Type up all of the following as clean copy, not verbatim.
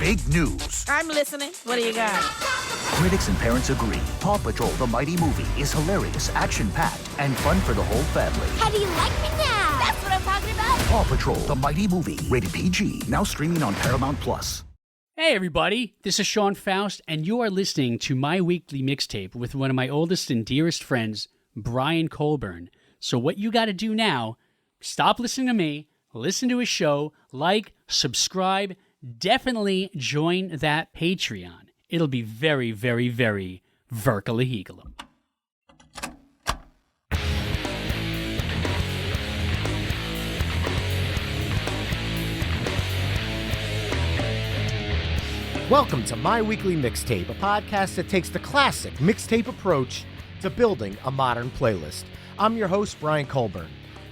big news. I'm listening. What do you got? Critics and parents agree. Paw Patrol, the mighty movie, is hilarious, action-packed, and fun for the whole family. How do you like me now? That's what I'm talking about. Paw Patrol, the mighty movie, rated PG, now streaming on Paramount+. Hey everybody, this is Sean Faust, and you are listening to my weekly mixtape with one of my oldest and dearest friends, Brian Colburn. So what you got to do now, stop listening to me, listen to his show, like, subscribe, definitely join that Patreon. It'll be very, very, very verkalihegalum. Welcome to My Weekly Mixtape, a podcast that takes the classic mixtape approach to building a modern playlist. I'm your host, Brian Colburn.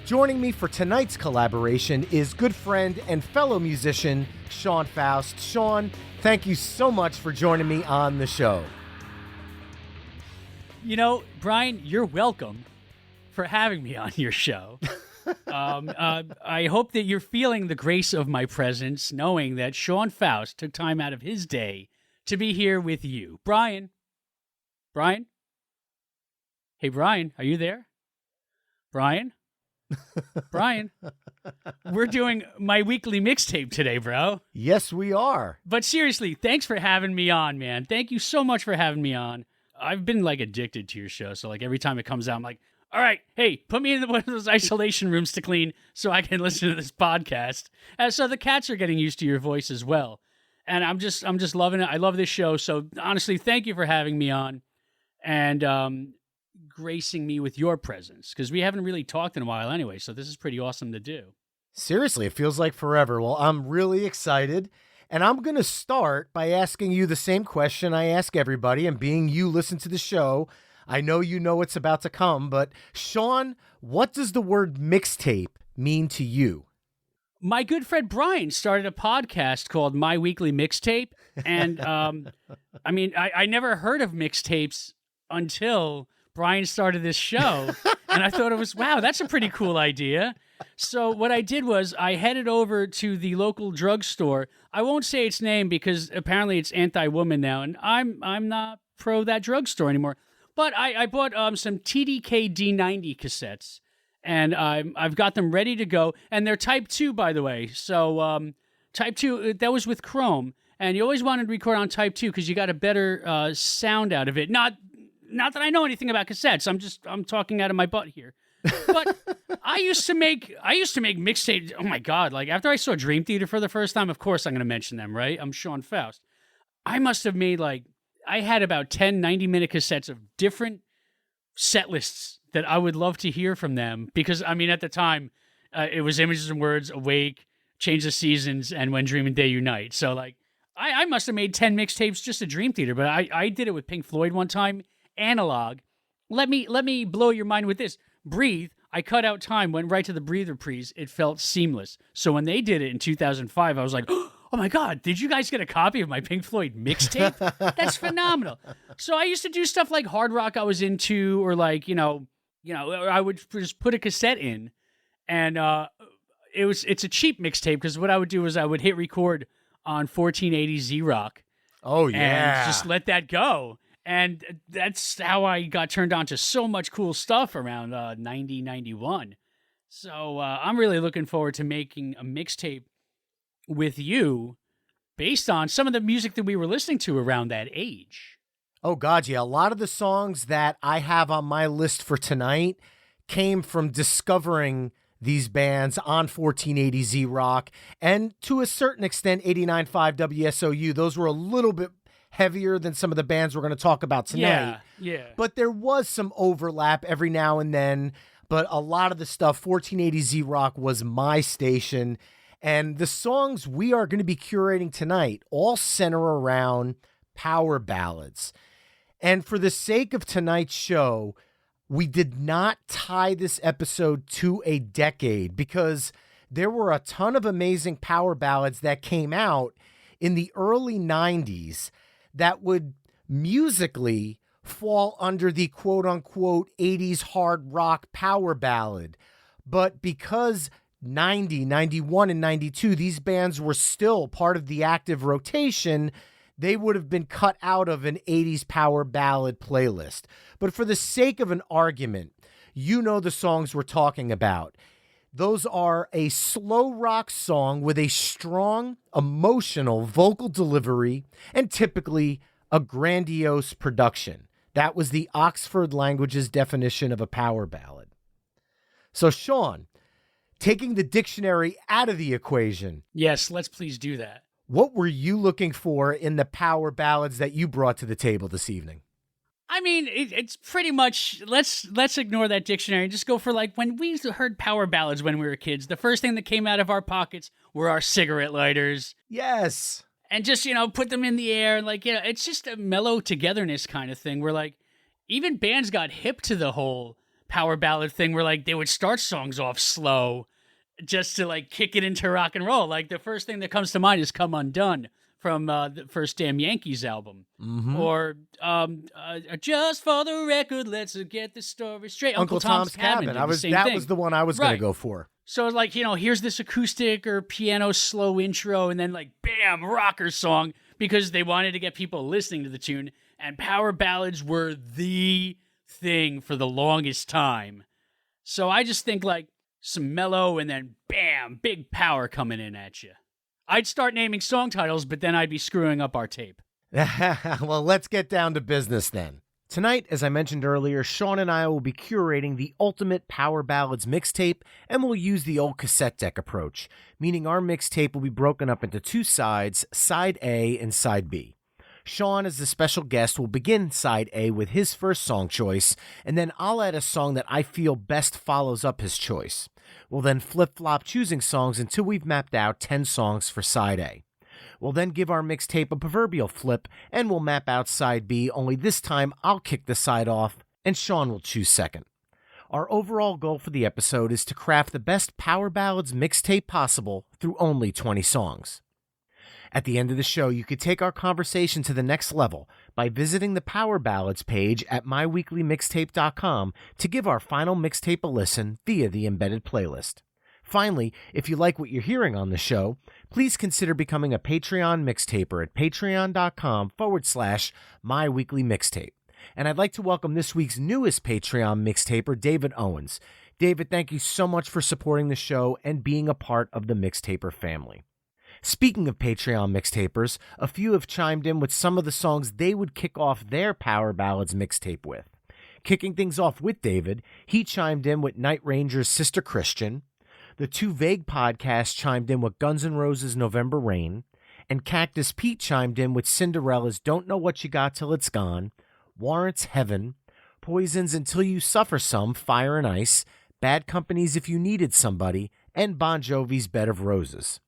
Joining me for tonight's collaboration is good friend and fellow musician, Sean Faust. Sean, thank you so much for joining me on the show. You know, Brian, you're welcome for having me on your show. I hope that you're feeling the grace of my presence, knowing that Sean Faust took time out of his day to be here with you. Brian? Brian? Hey, Brian, are you there? Brian? Brian? We're doing my weekly mixtape today, bro. Yes, we are. But seriously, thanks for having me on, man. Thank you so much for having me on. I've been, addicted to your show, so, every time it comes out, I'm like, all right, hey, put me in one of those isolation rooms to clean so I can listen to this podcast. So the cats are getting used to your voice as well. And I'm just loving it. I love this show. So honestly, thank you for having me on and gracing me with your presence, because we haven't really talked in a while anyway. So this is pretty awesome to do. Seriously, it feels like forever. Well, I'm really excited. And I'm going to start by asking you the same question I ask everybody. And being you listen to the show, I know you know what's about to come, but Sean, what does the word mixtape mean to you? My good friend Brian started a podcast called My Weekly Mixtape, and I never heard of mixtapes until Brian started this show, and I thought it was, wow, that's a pretty cool idea. So what I did was I headed over to the local drugstore. I won't say its name because apparently it's anti-woman now, and I'm not pro that drugstore anymore. But I bought some TDK D90 cassettes, and I've got them ready to go. And they're Type 2, by the way. So Type 2, that was with Chrome. And you always wanted to record on Type 2 because you got a better sound out of it. Not that I know anything about cassettes. I'm talking out of my butt here. But I used to make mixtapes. Oh, my God. After I saw Dream Theater for the first time, of course I'm going to mention them, right? I'm Sean Faust. I must have made, I had about 10 90-minute cassettes of different set lists that I would love to hear from them because, at the time, it was Images and Words, Awake, Change the Seasons, and When Dream and Day Unite. So, I must have made 10 mixtapes just at Dream Theater, but I did it with Pink Floyd one time, analog. Let me blow your mind with this. Breathe, I cut out time, went right to the Breathe reprise. It felt seamless. So when they did it in 2005, I was like, oh my God, did you guys get a copy of my Pink Floyd mixtape? That's phenomenal. So I used to do stuff like hard rock I was into, or I would just put a cassette in, and it's a cheap mixtape because what I would do is I would hit record on 1480 Z-Rock. Oh, yeah. And just let that go. And that's how I got turned on to so much cool stuff around 90, 91. So I'm really looking forward to making a mixtape with you based on some of the music that we were listening to around that age. Oh, God, yeah. A lot of the songs that I have on my list for tonight came from discovering these bands on 1480 Z-Rock and to a certain extent 89.5 WSOU. Those were a little bit heavier than some of the bands we're going to talk about tonight. Yeah. But there was some overlap every now and then. But a lot of the stuff, 1480 Z-Rock was my station. And the songs we are going to be curating tonight all center around power ballads. And for the sake of tonight's show, we did not tie this episode to a decade because there were a ton of amazing power ballads that came out in the early 90s that would musically fall under the quote-unquote 80s hard rock power ballad. But because 90, 91, and 92, these bands were still part of the active rotation, they would have been cut out of an 80s power ballad playlist. But for the sake of an argument, you know the songs we're talking about. Those are a slow rock song with a strong, emotional vocal delivery and typically a grandiose production. That was the Oxford Languages definition of a power ballad. So, Sean, taking the dictionary out of the equation. Yes, let's please do that. What were you looking for in the power ballads that you brought to the table this evening? I mean, it's pretty much, let's ignore that dictionary and just go for like when we heard power ballads when we were kids, the first thing that came out of our pockets were our cigarette lighters. Yes. And just, put them in the air. Like, it's just a mellow togetherness kind of thing where like even bands got hip to the whole power ballad thing where like they would start songs off slow just to like kick it into rock and roll. Like the first thing that comes to mind is Come Undone from the first Damn Yankees album. Mm-hmm. Or Just for the Record, Let's Get the Story Straight. Uncle Tom's Cabin. That was the one I was going to go for. So like, here's this acoustic or piano slow intro and then like bam, rocker song because they wanted to get people listening to the tune. And power ballads were the thing for the longest time. So I just think like some mellow and then bam, big power coming in at you. I'd start naming song titles, but then I'd be screwing up our tape. Well, let's get down to business then. Tonight, as I mentioned earlier, Sean and I will be curating the ultimate Power Ballads mixtape, and we'll use the old cassette deck approach, meaning our mixtape will be broken up into two sides, Side A and Side B. Sean, as the special guest, will begin Side A with his first song choice, and then I'll add a song that I feel best follows up his choice. We'll then flip-flop choosing songs until we've mapped out 10 songs for Side A. We'll then give our mixtape a proverbial flip, and we'll map out Side B, only this time I'll kick the side off, and Sean will choose second. Our overall goal for the episode is to craft the best Power Ballads mixtape possible through only 20 songs. At the end of the show, you could take our conversation to the next level by visiting the Power Ballads page at myweeklymixtape.com to give our final mixtape a listen via the embedded playlist. Finally, if you like what you're hearing on the show, please consider becoming a Patreon mixtaper at patreon.com/myweeklymixtape. And I'd like to welcome this week's newest Patreon mixtaper, David Owens. David, thank you so much for supporting the show and being a part of the Mixtaper family. Speaking of Patreon mixtapers, a few have chimed in with some of the songs they would kick off their Power Ballads mixtape with. Kicking things off with David, he chimed in with Night Ranger's Sister Christian. The Too Vague podcast chimed in with Guns N' Roses' November Rain. And Cactus Pete chimed in with Cinderella's Don't Know What You Got Till It's Gone, Warrant's Heaven, Poison's Until You Suffer Some, Fire and Ice, Bad Company's If You Needed Somebody, and Bon Jovi's Bed of Roses.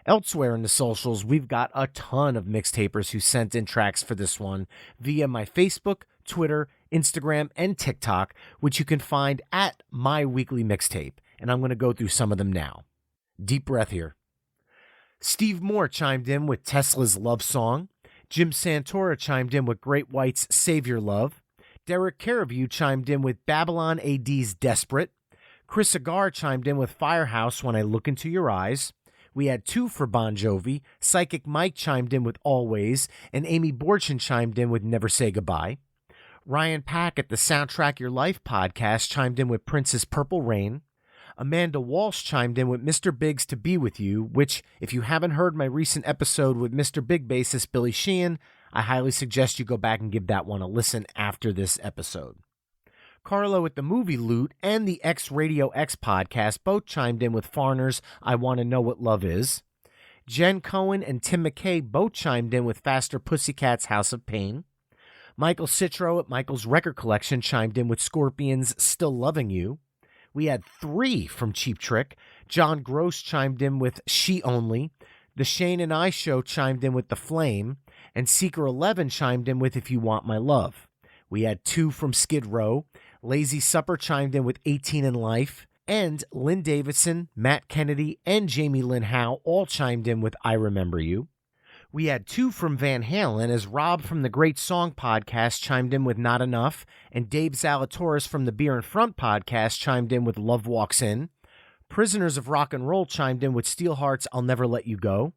Elsewhere in the socials, we've got a ton of mixtapers who sent in tracks for this one via my Facebook, Twitter, Instagram, and TikTok, which you can find at My Weekly Mixtape, and I'm going to go through some of them now. Deep breath here. Steve Moore chimed in with Tesla's Love Song. Jim Santora chimed in with Great White's Save Your Love. Derek Careview chimed in with Babylon AD's Desperate. Chris Agar chimed in with Firehouse, When I Look Into Your Eyes. We had two for Bon Jovi. Psychic Mike chimed in with Always, and Amy Borchin chimed in with Never Say Goodbye. Ryan Pack at the Soundtrack Your Life podcast chimed in with Prince's Purple Rain. Amanda Walsh chimed in with Mr. Big's To Be With You, which, if you haven't heard my recent episode with Mr. Big bassist Billy Sheehan, I highly suggest you go back and give that one a listen after this episode. Carlo at the Movie Loot and the X Radio X podcast both chimed in with Foreigner's I Want to Know What Love Is. Jen Cohen and Tim McKay both chimed in with Faster Pussycat's House of Pain. Michael Citro at Michael's Record Collection chimed in with Scorpions' Still Loving You. We had three from Cheap Trick. John Gross chimed in with She Only. The Shane and I Show chimed in with The Flame. And Seeker 11 chimed in with If You Want My Love. We had two from Skid Row. Lazy Supper chimed in with 18 in Life. And Lynn Davidson, Matt Kennedy, and Jamie Lynn Howe all chimed in with I Remember You. We had two from Van Halen, as Rob from the Great Song podcast chimed in with Not Enough, and Dave Zalatoris from the Beer and Front podcast chimed in with Love Walks In. Prisoners of Rock and Roll chimed in with Steelheart's I'll Never Let You Go.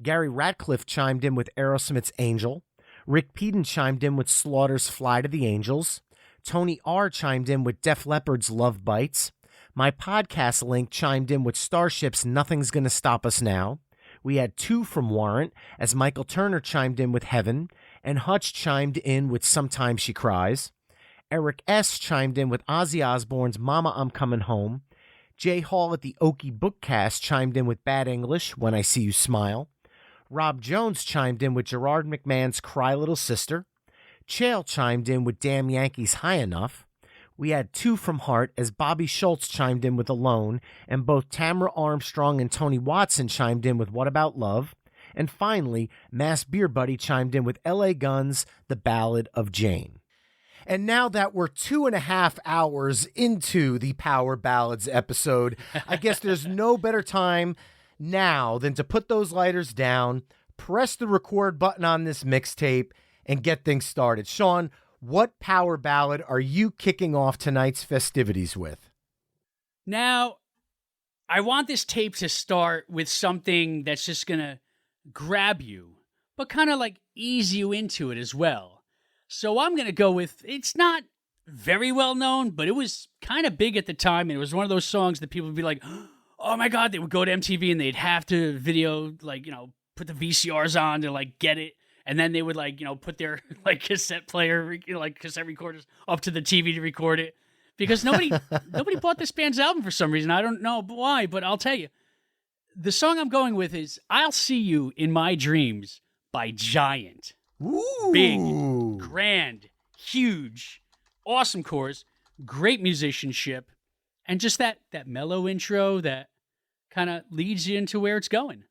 Gary Ratcliffe chimed in with Aerosmith's Angel. Rick Peden chimed in with Slaughter's Fly to the Angels. Tony R. chimed in with Def Leppard's Love Bites. My podcast link chimed in with Starship's Nothing's Gonna Stop Us Now. We had 2 from Warrant, as Michael Turner chimed in with Heaven, and Hutch chimed in with Sometimes She Cries. Eric S. chimed in with Ozzy Osbourne's Mama I'm Coming Home. Jay Hall at the Okie Bookcast chimed in with Bad English, When I See You Smile. Rob Jones chimed in with Gerard McMahon's Cry Little Sister. Chael chimed in with Damn Yankees High Enough. We had 2 from Heart as Bobby Schultz chimed in with Alone, and both Tamara Armstrong and Tony Watson chimed in with What About Love. And finally, Mass Beer Buddy chimed in with L.A. Guns' The Ballad of Jane. And now that we're 2.5 hours into the Power Ballads episode, I guess there's no better time now than to put those lighters down, press the record button on this mixtape, and get things started. Sean, what power ballad are you kicking off tonight's festivities with? Now, I want this tape to start with something that's just going to grab you, but kind of like ease you into it as well. So I'm going to go with, it's not very well known, but it was kind of big at the time, and it was one of those songs that people would be like, oh my God, they would go to MTV and they'd have to video, like, put the VCRs on to, like, get it. And then they would, like, put their, like, cassette player, like, cassette recorders up to the TV to record it. Because nobody bought this band's album for some reason. I don't know why, but I'll tell you. The song I'm going with is I'll See You in My Dreams by Giant. Ooh. Big, grand, huge, awesome chorus, great musicianship, and just that mellow intro that kind of leads you into where it's going.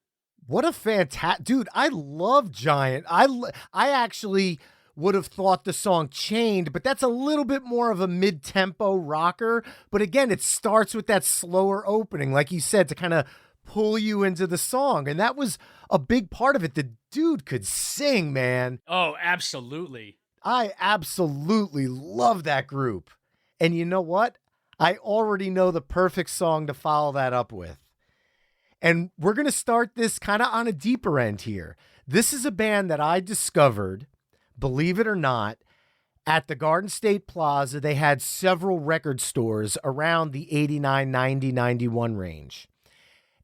What a fantastic... Dude, I love Giant. I actually would have thought the song Chained, but that's a little bit more of a mid-tempo rocker. But again, it starts with that slower opening, like you said, to kind of pull you into the song. And that was a big part of it. The dude could sing, man. Oh, absolutely. I absolutely love that group. And you know what? I already know the perfect song to follow that up with. And we're going to start this kind of on a deeper end here. This is a band that I discovered, believe it or not, at the Garden State Plaza. They had several record stores around the 89, 90, 91 range.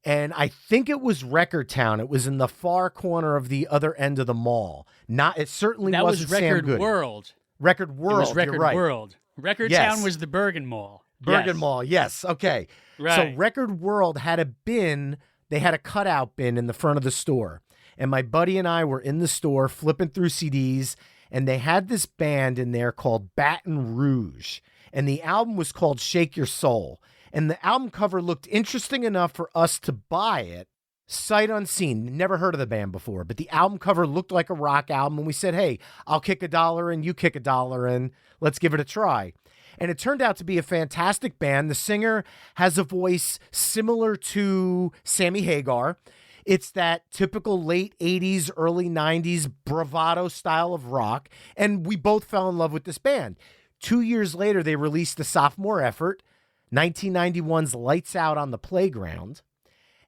And I think it was Record Town. It was in the far corner of the other end of the mall. It certainly wasn't Sam Record Goody. World. Record World. It was Record you're right. World. Record Yes. Town was the Bergen Mall. Bergen Yes. Mall, yes. Okay. Right. So Record World had a bin. They had a cutout bin in the front of the store. And my buddy and I were in the store flipping through CDs, and they had this band in there called Baton Rouge. And the album was called Shake Your Soul. And the album cover looked interesting enough for us to buy it, sight unseen. Never heard of the band before, but the album cover looked like a rock album. And we said, hey, I'll kick $1 in, you kick $1 in. Let's give it a try. And it turned out to be a fantastic band. The singer has a voice similar to Sammy Hagar. It's that typical late 80s, early 90s bravado style of rock. And we both fell in love with this band. 2 years later, they released the sophomore effort, 1991's Lights Out on the Playground.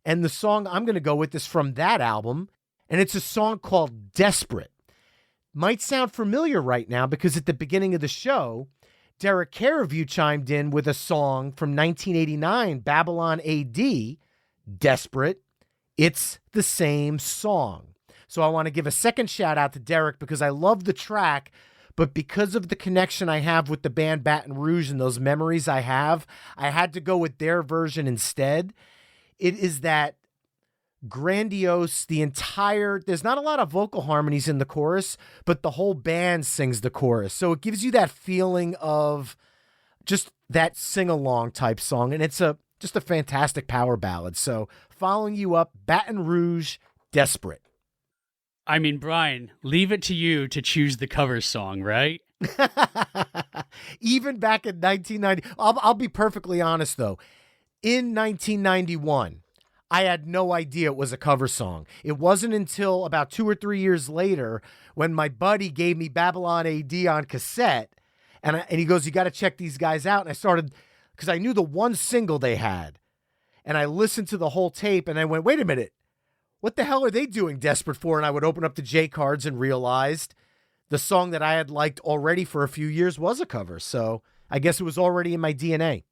And the song I'm going to go with is from that album. And it's a song called Desperate. Might sound familiar right now because at the beginning of the show, Derek Caraview chimed in with a song from 1989, Babylon AD, Desperate. It's the same song. So I want to give a second shout out to Derek because I love the track, but because of the connection I have with the band Baton Rouge and those memories I have, I had to go with their version instead. It is that grandiose, there's not a lot of vocal harmonies in the chorus, but the whole band sings the chorus. So it gives you that feeling of just that sing-along type song. And it's just a fantastic power ballad. So following you up, Baton Rouge, Desperate. I mean, Brian, leave it to you to choose the cover song, right? Even back in 1990, I'll be perfectly honest though. In 1991, I had no idea it was a cover song. It wasn't until about 2 or 3 years later when my buddy gave me Babylon AD on cassette, and he goes, you got to check these guys out. And I started, because I knew the one single they had. and I listened to the whole tape, and I went, wait a minute, what the hell are they doing Desperate for? And I would open up the J cards and realized the song that I had liked already for a few years was a cover. So I guess it was already in my DNA.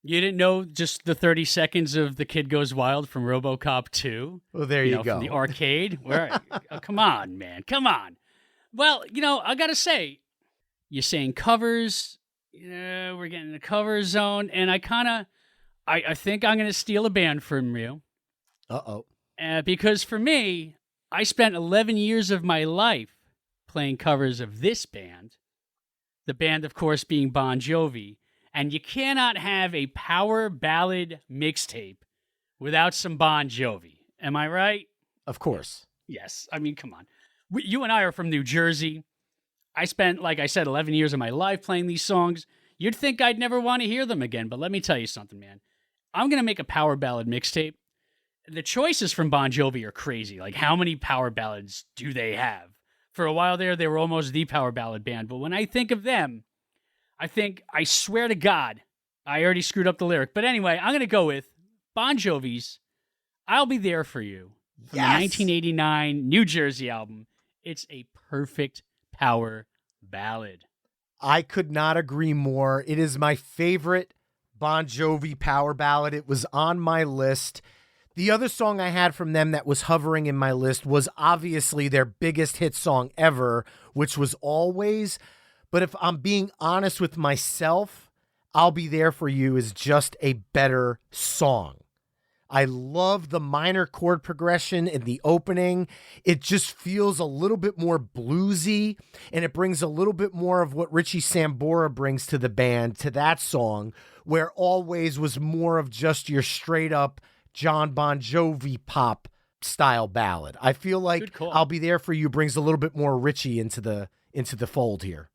You didn't know just the 30 seconds of The Kid Goes Wild from RoboCop 2? Well, there you go. From the arcade? Oh, come on, man. Come on. Well, I got to say, you're saying covers. We're getting in the cover zone. And I think I'm going to steal a band from you. Uh-oh. Because for me, I spent 11 years of my life playing covers of this band. The band, of course, being Bon Jovi. And you cannot have a power ballad mixtape without some Bon Jovi. Am I right? Of course. Yes. I mean, come on. You and I are from New Jersey. I spent, like I said, 11 years of my life playing these songs. You'd think I'd never want to hear them again, but let me tell you something, man. I'm going to make a power ballad mixtape. The choices from Bon Jovi are crazy. Like, how many power ballads do they have? For a while there, they were almost the power ballad band. But when I think of them, I swear to God, I already screwed up the lyric. But anyway, I'm going to go with Bon Jovi's I'll Be There For You from the 1989 New Jersey album. It's a perfect power ballad. I could not agree more. It is my favorite Bon Jovi power ballad. It was on my list. The other song I had from them that was hovering in my list was obviously their biggest hit song ever, which was Always. But if I'm being honest with myself, I'll Be There For You is just a better song. I love the minor chord progression in the opening. It just feels a little bit more bluesy, and it brings a little bit more of what Richie Sambora brings to the band, to that song, where Always was more of just your straight up John Bon Jovi pop style ballad. I feel like I'll Be There For You brings a little bit more Richie into the fold here.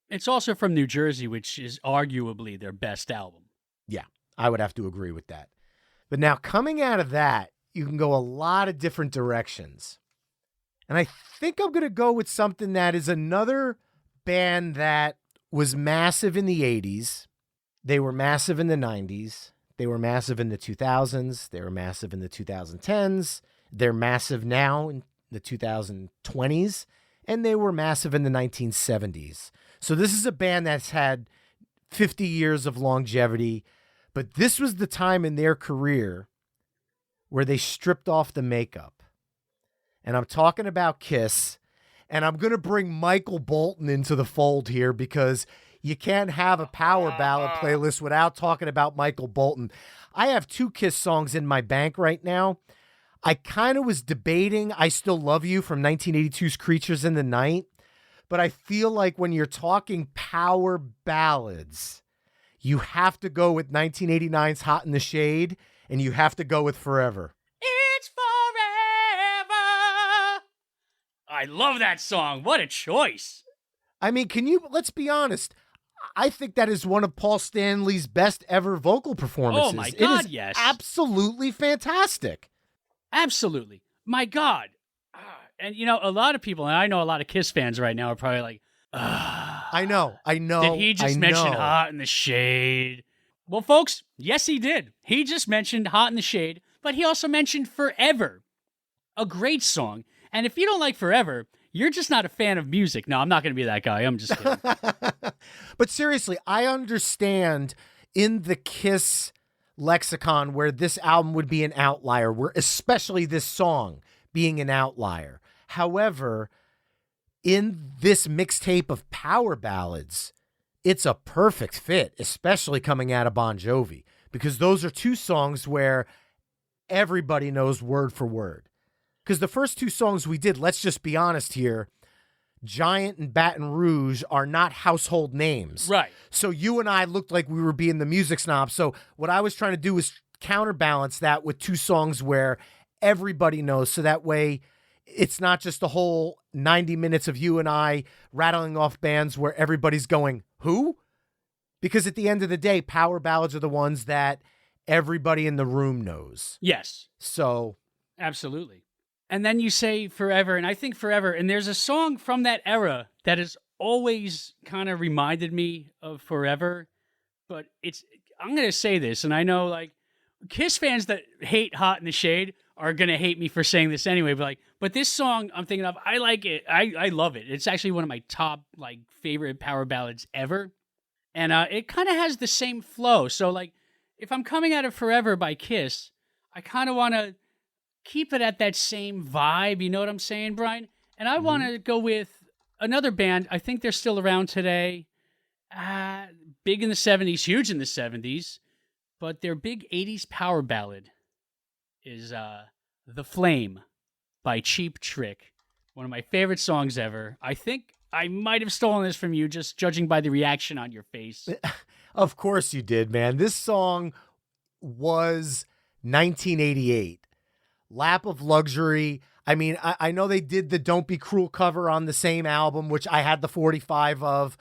It's also from New Jersey, which is arguably their best album. Yeah, I would have to agree with that. But now coming out of that, you can go a lot of different directions. And I think I'm going to go with something that is another band that was massive in the 80s. They were massive in the 90s. They were massive in the 2000s. They were massive in the 2010s. They're massive now in the 2020s. And they were massive in the 1970s. So this is a band that's had 50 years of longevity. But this was the time in their career where they stripped off the makeup. And I'm talking about Kiss. And I'm going to bring Michael Bolton into the fold here because you can't have a power ballad playlist without talking about Michael Bolton. I have 2 Kiss songs in my bank right now. I kind of was debating I Still Love You from 1982's Creatures in the Night. But I feel like when you're talking power ballads, you have to go with 1989's Hot in the Shade, and you have to go with Forever. It's forever. I love that song. What a choice. I mean, let's be honest. I think that is one of Paul Stanley's best ever vocal performances. Oh, my God, it is yes. Absolutely fantastic. Absolutely. My God. And, a lot of people, and I know a lot of Kiss fans right now are probably like, I know. Did he just mention Hot in the Shade? Well, folks, yes, he did. He just mentioned Hot in the Shade, but he also mentioned Forever, a great song. And if you don't like Forever, you're just not a fan of music. No, I'm not going to be that guy. I'm just kidding. But seriously, I understand in the Kiss lexicon where this album would be an outlier, where especially this song being an outlier. However, in this mixtape of power ballads, it's a perfect fit, especially coming out of Bon Jovi, because those are 2 songs where everybody knows word for word. Because the first 2 songs we did, let's just be honest here, Giant and Baton Rouge are not household names. Right. So you and I looked like we were being the music snobs. So what I was trying to do was counterbalance that with 2 songs where everybody knows. So that way it's not just the whole 90 minutes of you and I rattling off bands where everybody's going, who? Because at the end of the day, power ballads are the ones that everybody in the room knows. Yes. So. Absolutely. And then you say Forever, and I think Forever, and there's a song from that era that has always kind of reminded me of Forever, but I'm going to say this, and I know, like, Kiss fans that hate Hot in the Shade are going to hate me for saying this anyway, but this song I'm thinking of, I like it. I love it. It's actually one of my top favorite power ballads ever. And it kind of has the same flow. So if I'm coming at it Forever by Kiss, I kind of want to keep it at that same vibe. You know what I'm saying, Brian? And I want to go with another band. I think they're still around today. Big in the 70s, huge in the 70s. But their big 80s power ballad is The Flame by Cheap Trick. One of my favorite songs ever. I think I might have stolen this from you, just judging by the reaction on your face. Of course you did, man. This song was 1988. Lap of Luxury. I mean, I know they did the Don't Be Cruel cover on the same album, which I had the 45 of.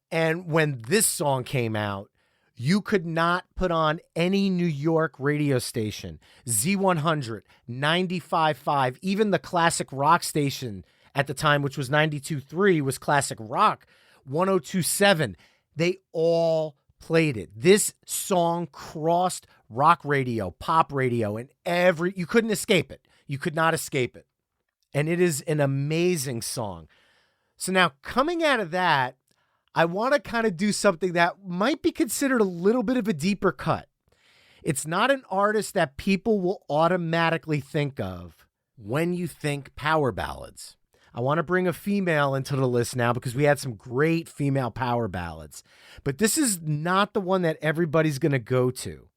And when this song came out, you could not put on any New York radio station, Z100, 95.5, even the classic rock station at the time, which was 92.3, was classic rock, 102.7. They all played it. This song crossed rock radio, pop radio, and you couldn't escape it. You could not escape it. And it is an amazing song. So now coming out of that, I want to kind of do something that might be considered a little bit of a deeper cut. It's not an artist that people will automatically think of when you think power ballads. I want to bring a female into the list now because we had some great female power ballads. But this is not the one that everybody's going to go to.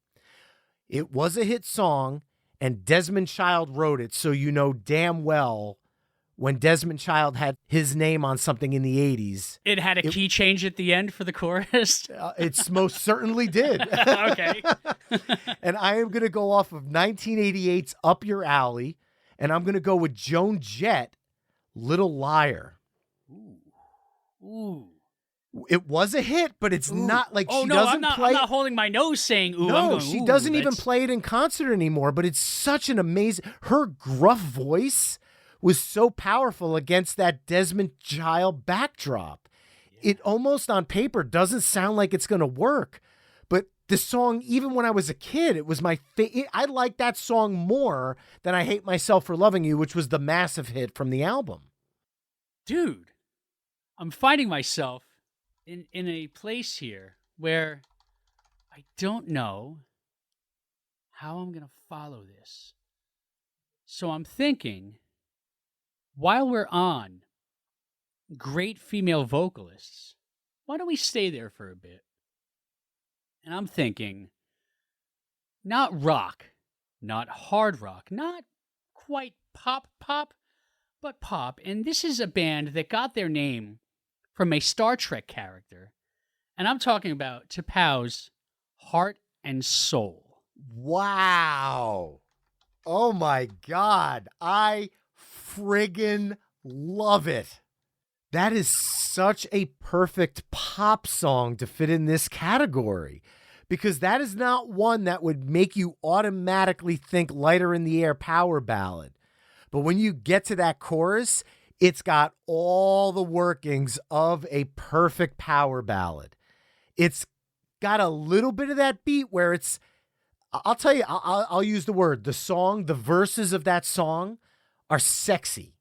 It was a hit song, and Desmond Child wrote it, so you know damn well when Desmond Child had his name on something in the 80s. It had a key change at the end for the chorus? It most certainly did. Okay. And I am going to go off of 1988's Up Your Alley, and I'm going to go with Joan Jett, Little Liar. Ooh. It was a hit, but it's not like she no, doesn't play. I'm not holding my nose saying ooh. No, I'm going, she ooh, doesn't even play it in concert anymore, but it's such an amazing. Her gruff voice was so powerful against that Desmond Child backdrop. It almost on paper doesn't sound like it's going to work. But the song, even when I was a kid, it was my favorite. I like that song more than I Hate Myself for Loving You, which was the massive hit from the album. Dude, I'm finding myself in a place here where I don't know how I'm going to follow this. So I'm thinking, while we're on great female vocalists, why don't we stay there for a bit? And I'm thinking, not rock, not hard rock, not quite pop, but pop. And this is a band that got their name from a Star Trek character. And I'm talking about T'Pau's Heart and Soul. Wow. Oh my God. I friggin' love it. That is such a perfect pop song to fit in this category, because that is not one that would make you automatically think Lighter in the Air power ballad. But when you get to that chorus, it's got all the workings of a perfect power ballad. It's got a little bit of that beat where it's, I'll tell you, I'll use the word, the verses of that song are sexy.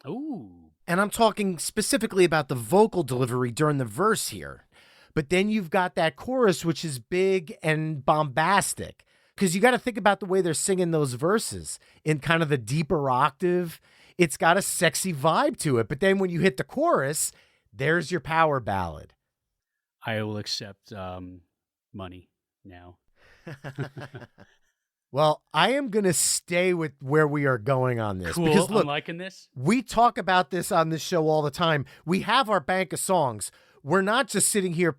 Ooh. And I'm talking specifically about the vocal delivery during the verse here. But then you've got that chorus, which is big and bombastic, because you got to think about the way they're singing those verses in kind of the deeper octave. It's got a sexy vibe to it. But then when you hit the chorus, there's your power ballad. I will accept money now. Well, I am going to stay with where we are going on this. Cool. Because look, I'm liking this. We talk about this on this show all the time. We have our bank of songs. We're not just sitting here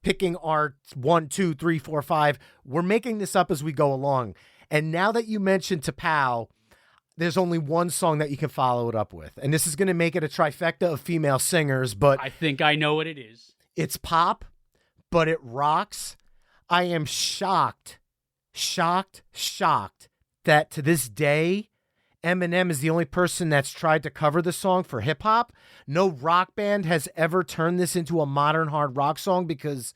picking our 1, 2, 3, 4, 5. We're making this up as we go along. And now that you mentioned T'Pau, there's only one song that you can follow it up with. And this is going to make it a trifecta of female singers, but I think I know what it is. It's pop, but it rocks. I am shocked that to this day, Eminem is the only person that's tried to cover the song for hip hop. No rock band has ever turned this into a modern hard rock song because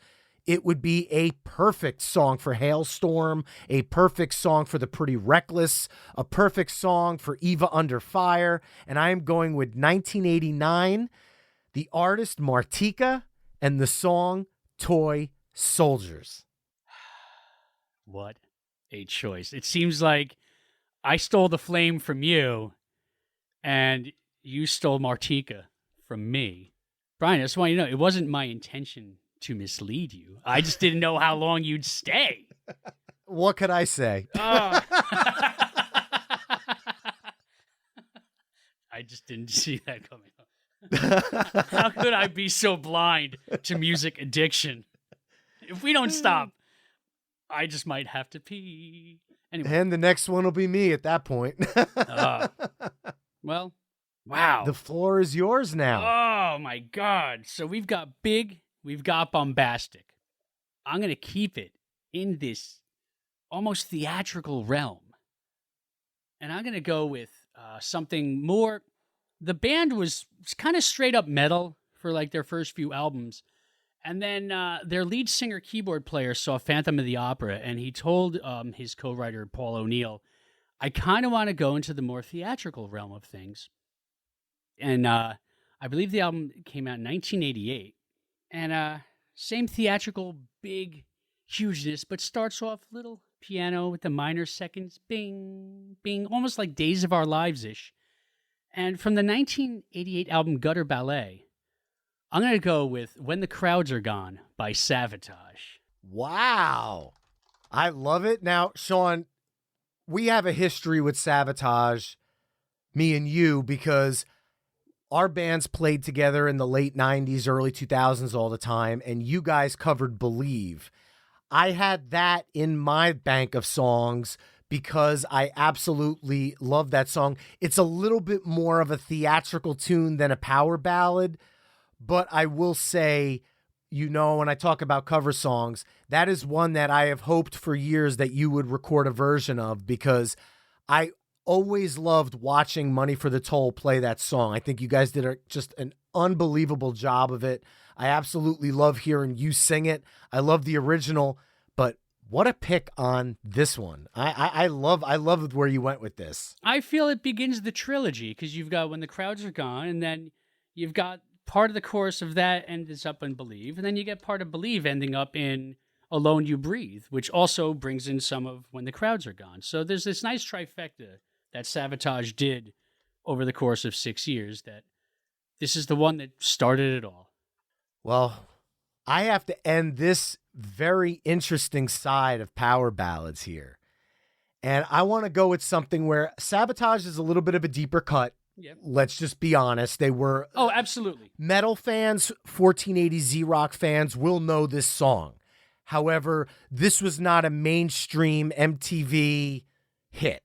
it would be a perfect song for Hailstorm, a perfect song for The Pretty Reckless, a perfect song for Eva Under Fire, and I am going with 1989, the artist Martika, and the song Toy Soldiers. What a choice. It seems like I stole the flame from you, and you stole Martika from me. Brian, I just want you to know, it wasn't my intention to mislead you. I just didn't know how long you'd stay. What could I say? Oh. I just didn't see that coming up. How could I be so blind to music addiction? If we don't stop, I just might have to pee. Anyway. And the next one will be me at that point. Well, wow. The floor is yours now. Oh, my God. So we've got big, we've got bombastic. I'm going to keep it in this almost theatrical realm. And I'm going to go with something more. The band was kind of straight up metal for like their first few albums. And then their lead singer, keyboard player, saw Phantom of the Opera, and he told his co-writer, Paul O'Neill, I kind of want to go into the more theatrical realm of things. And I believe the album came out in 1988. And same theatrical, big hugeness, but starts off little piano with the minor seconds, bing, bing, almost like Days of Our Lives-ish. And from the 1988 album Gutter Ballet, I'm going to go with When the Crowds Are Gone by Savatage. Wow. I love it. Now, Sean, we have a history with Savatage, me and you, because our bands played together in the late 90s, early 2000s all the time, and you guys covered Believe. I had that in my bank of songs because I absolutely love that song. It's a little bit more of a theatrical tune than a power ballad, but I will say, you know, when I talk about cover songs, that is one that I have hoped for years that you would record a version of, because I always loved watching Money for the Toll play that song. I think you guys did just an unbelievable job of it. I absolutely love hearing you sing it. I love the original, but what a pick on this one. I love where you went with this. I feel it begins the trilogy because you've got When the Crowds Are Gone, and then you've got part of the chorus of that ends up in Believe, and then you get part of Believe ending up in Alone You Breathe, which also brings in some of When the Crowds Are Gone. So there's this nice trifecta that Savatage did over the course of 6 years that this is the one that started it all. Well, I have to end this very interesting side of power ballads here. And I want to go with something where Savatage is a little bit of a deeper cut. Yep. Let's just be honest. They were absolutely. Metal fans, 1480 Z-Rock fans will know this song. However, this was not a mainstream MTV hit.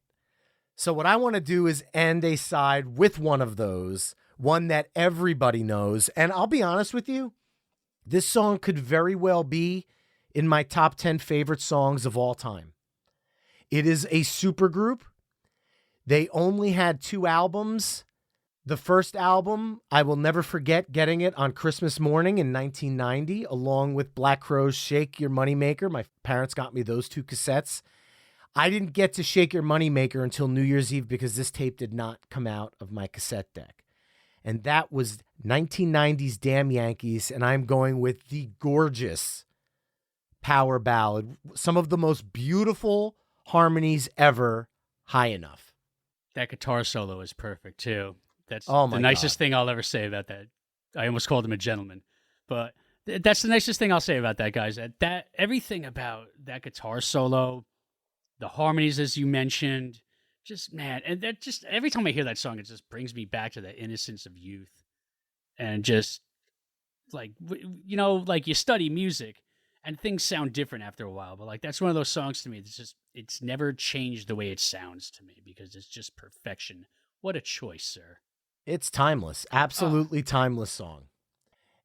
So what I want to do is end a side with one of those, one that everybody knows. And I'll be honest with you, this song could very well be in my top 10 favorite songs of all time. It is a supergroup. They only had 2 albums. The first album, I will never forget getting it on Christmas morning in 1990, along with Black Crowes' Shake Your Moneymaker. My parents got me those 2 cassettes. I didn't get to Shake Your Moneymaker until New Year's Eve because this tape did not come out of my cassette deck. And that was 1990's Damn Yankees, and I'm going with the gorgeous power ballad. Some of the most beautiful harmonies ever, High Enough. That guitar solo is perfect, too. That's the nicest thing I'll ever say about that. I almost called him a gentleman. But that's the nicest thing I'll say about that, guys. That everything about that guitar solo, the harmonies, as you mentioned, just, man, and that just, every time I hear that song, it just brings me back to the innocence of youth. And just, like, you know, like you study music, and things sound different after a while. But, like, that's one of those songs to me that's just, it's never changed the way it sounds to me because it's just perfection. What a choice, sir. It's timeless. Absolutely timeless song.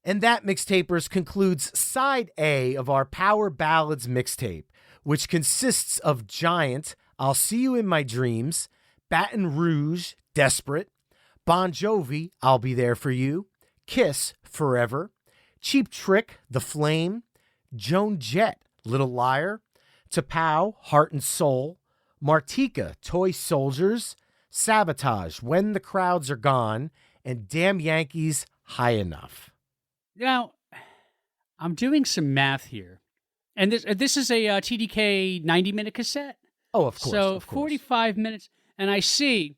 And that, Mixtapers, concludes Side A of our Power Ballads mixtape, which consists of Giant, I'll See You in My Dreams, Baton Rouge, Desperate, Bon Jovi, I'll Be There For You, Kiss, Forever, Cheap Trick, The Flame, Joan Jett, Little Liar, T'Pau, Heart and Soul, Martika, Toy Soldiers, Sabotage, When the Crowds Are Gone, and Damn Yankees, High Enough. Now, I'm doing some math here. And this is a TDK 90-minute cassette. Oh, of course. So of course. 45 minutes. And I see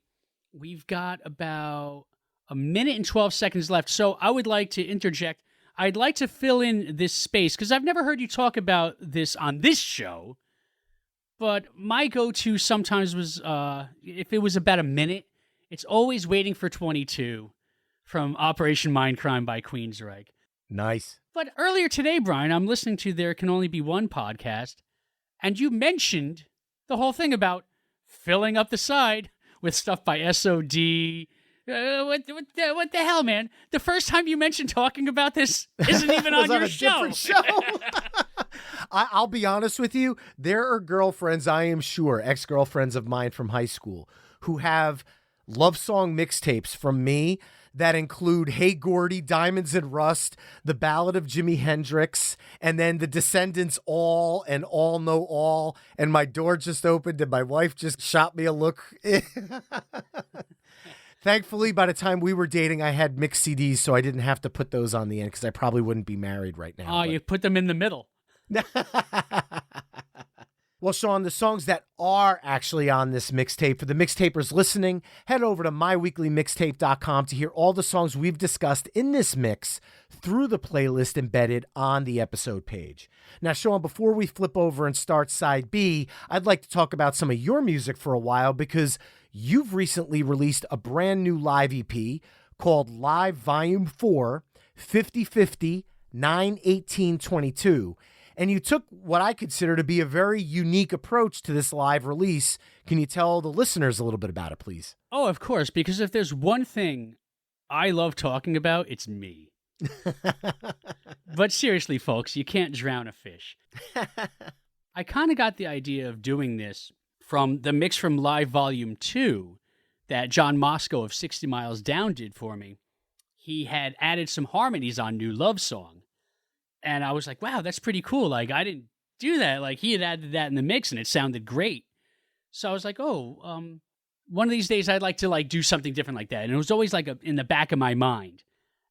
we've got about a minute and 12 seconds left. So I would like to interject. I'd like to fill in this space because I've never heard you talk about this on this show. But my go-to sometimes was, if it was about a minute, it's always Waiting for 22 from Operation Mindcrime by Queensryche. Nice. But earlier today, Brian, I'm listening to There Can Only Be One podcast, and you mentioned the whole thing about filling up the side with stuff by SOD. What the hell, man? The first time you mentioned talking about this isn't even on your show. Different show. I'll be honest with you. There are girlfriends, I am sure, ex-girlfriends of mine from high school, who have love song mixtapes from me that include Hey Gordy, Diamonds and Rust, The Ballad of Jimi Hendrix, and then The Descendants All and All Know All. And my door just opened and my wife just shot me a look. Thankfully, by the time we were dating, I had mixed CDs, so I didn't have to put those on the end because I probably wouldn't be married right now. Oh, you put them in the middle. Well, Sean, the songs that are actually on this mixtape, for the mixtapers listening, head over to myweeklymixtape.com to hear all the songs we've discussed in this mix through the playlist embedded on the episode page. Now, Sean, before we flip over and start side B, I'd like to talk about some of your music for a while because you've recently released a brand new live EP called Live Volume 4, 50/50, 9/18/22. And you took what I consider to be a very unique approach to this live release. Can you tell the listeners a little bit about it, please? Oh, of course, because if there's one thing I love talking about, it's me. But seriously, folks, you can't drown a fish. I kind of got the idea of doing this from the mix from Live Volume 2 that John Moscow of 60 Miles Down did for me. He had added some harmonies on New Love Song. And I was like, wow, that's pretty cool. Like, I didn't do that. Like, he had added that in the mix, and it sounded great. So I was like, one of these days I'd like to, like, do something different like that. And it was always, like, in the back of my mind.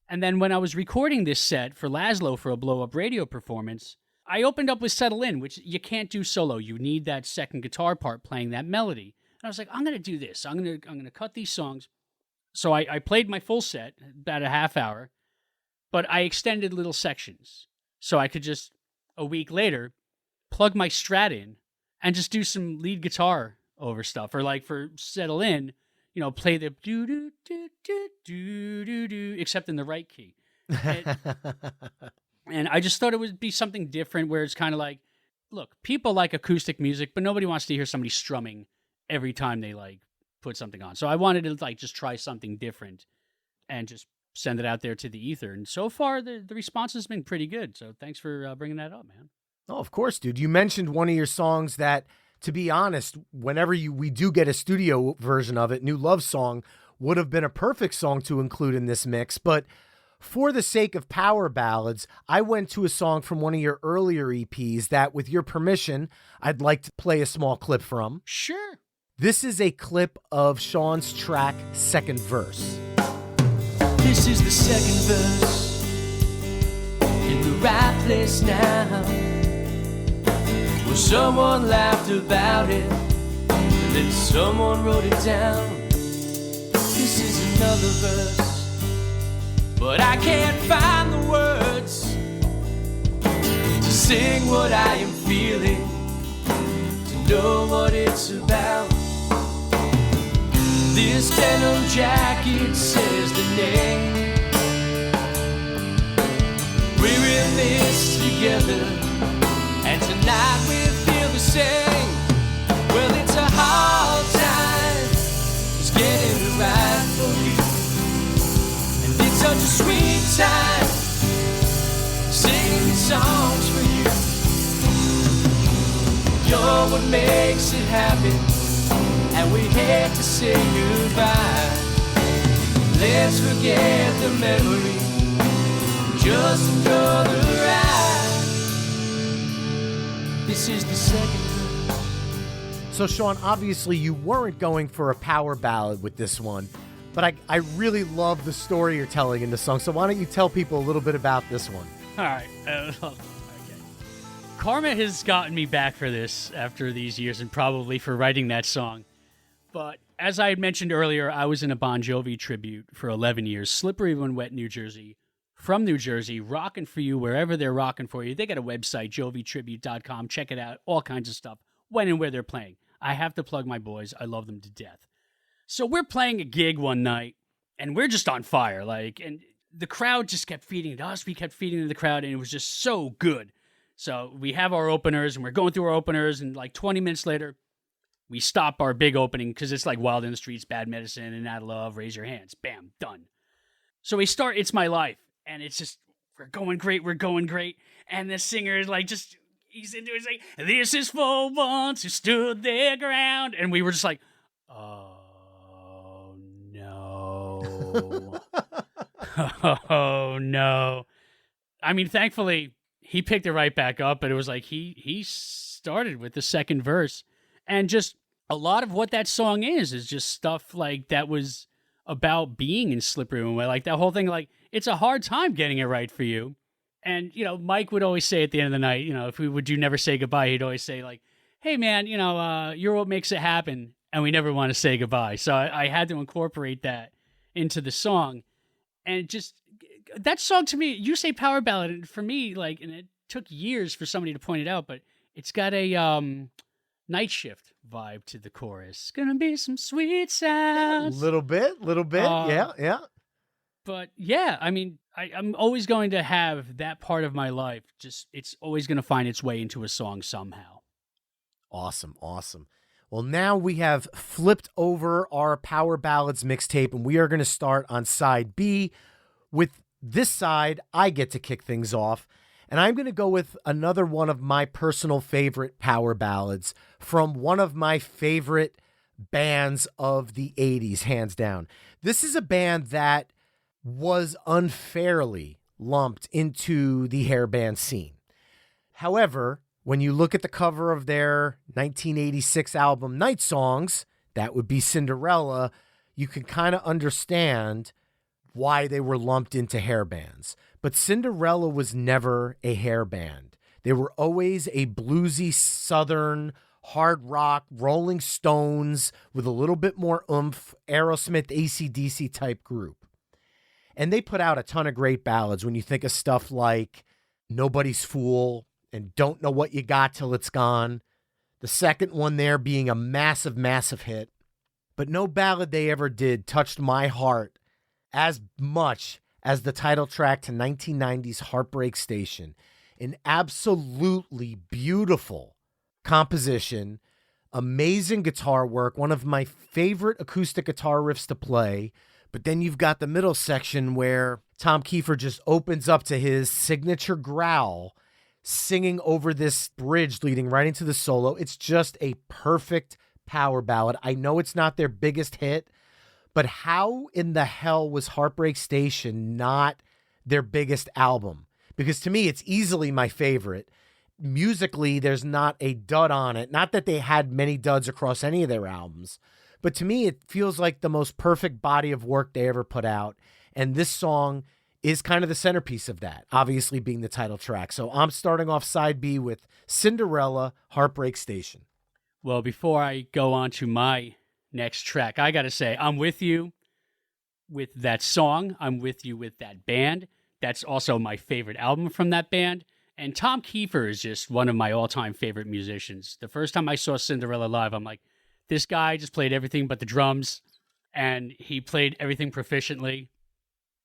And then when I was recording this set for Laszlo for a blow-up radio performance, I opened up with Settle In, which you can't do solo. You need that second guitar part playing that melody. And I was like, I'm going to do this. I'm going to cut these songs. So I played my full set, about a half hour, but I extended little sections. So I could just, a week later, plug my Strat in and just do some lead guitar over stuff. Or like for Settle In, play the do-do-do-do-do-do, except in the right key. And I just thought it would be something different where it's kind of like, look, people like acoustic music, but nobody wants to hear somebody strumming every time they like put something on. So I wanted to like just try something different and just send it out there to the ether. And so far, the response has been pretty good. So thanks for bringing that up, man. Oh, of course, dude. You mentioned one of your songs that, to be honest, whenever we do get a studio version of it, New Love Song would have been a perfect song to include in this mix. But for the sake of power ballads, I went to a song from one of your earlier EPs that, with your permission, I'd like to play a small clip from. Sure. This is a clip of Sean's track, Second Verse. This is the second verse, in the right place now. Well, someone laughed about it, and then someone wrote it down. This is another verse, but I can't find the words to sing what I am feeling, to know what it's about. This denim jacket says the name. We're in this together, and tonight we feel the same. Well, it's a hard time just getting it right for you, and it's such a sweet time singing songs for you. You're what makes it happen, and we hate to say goodbye. Let's forget the memory, just another ride. This is the second verse. So, Sean, obviously you weren't going for a power ballad with this one, but I really love the story you're telling in the song. So why don't you tell people a little bit about this one? All right. Okay. Karma has gotten me back for this after these years and probably for writing that song. But as I had mentioned earlier, I was in a Bon Jovi tribute for 11 years. Slippery When Wet, New Jersey. From New Jersey, rocking for you wherever they're rocking for you. They got a website, jovitribute.com. Check it out. All kinds of stuff. When and where they're playing. I have to plug my boys. I love them to death. So we're playing a gig one night, and we're just on fire. And the crowd just kept feeding it us. We kept feeding the crowd, and it was just so good. So we have our openers, and we're going through our openers, and 20 minutes later, we stop our big opening because it's like Wild in the Streets, Bad Medicine, and Out of Love, Raise Your Hands. Bam, done. So we start It's My Life, and it's just, we're going great. And the singer is he's into it, like, this is for ones who stood their ground. And we were just like, oh, no. Oh, no. I mean, thankfully, he picked it right back up, but it was like he started with the second verse. And just a lot of what that song is just stuff like that was about being in Slippery When Wet. Like that whole thing, it's a hard time getting it right for you. And, Mike would always say at the end of the night, if we would do Never Say Goodbye, he'd always say hey man, you're what makes it happen. And we never want to say goodbye. So I had to incorporate that into the song. And just that song to me, you say power ballad, and for me, and it took years for somebody to point it out, but it's got a Night Shift vibe to the chorus. Gonna be some sweet sounds. Little bit. Yeah. But yeah, I mean, I'm always going to have that part of my life. Just, it's always going to find its way into a song somehow. Awesome. Well, now we have flipped over our Power Ballads mixtape, and we are going to start on side B. With this side, I get to kick things off, and I'm going to go with another one of my personal favorite power ballads from one of my favorite bands of the 80s, hands down. This is a band that was unfairly lumped into the hair band scene. However, when you look at the cover of their 1986 album Night Songs, that would be Cinderella, you can kind of understand why they were lumped into hair bands. But Cinderella was never a hair band. They were always a bluesy, southern, hard rock, Rolling Stones with a little bit more oomph, Aerosmith, AC/DC type group. And they put out a ton of great ballads when you think of stuff like Nobody's Fool and Don't Know What You Got Till It's Gone. The second one there being a massive, massive hit. But no ballad they ever did touched my heart as much as the title track to 1990's Heartbreak Station. An absolutely beautiful composition, amazing guitar work, one of my favorite acoustic guitar riffs to play. But then you've got the middle section where Tom Kiefer just opens up to his signature growl, singing over this bridge leading right into the solo. It's just a perfect power ballad. I know it's not their biggest hit, but how in the hell was Heartbreak Station not their biggest album? Because to me, it's easily my favorite. Musically, there's not a dud on it. Not that they had many duds across any of their albums, but to me, it feels like the most perfect body of work they ever put out. And this song is kind of the centerpiece of that, obviously being the title track. So I'm starting off side B with Cinderella, Heartbreak Station. Well, before I go on to my next track, I got to say, I'm with you with that song. I'm with you with that band. That's also my favorite album from that band. And Tom Kiefer is just one of my all-time favorite musicians. The first time I saw Cinderella live, I'm like, this guy just played everything but the drums, and he played everything proficiently.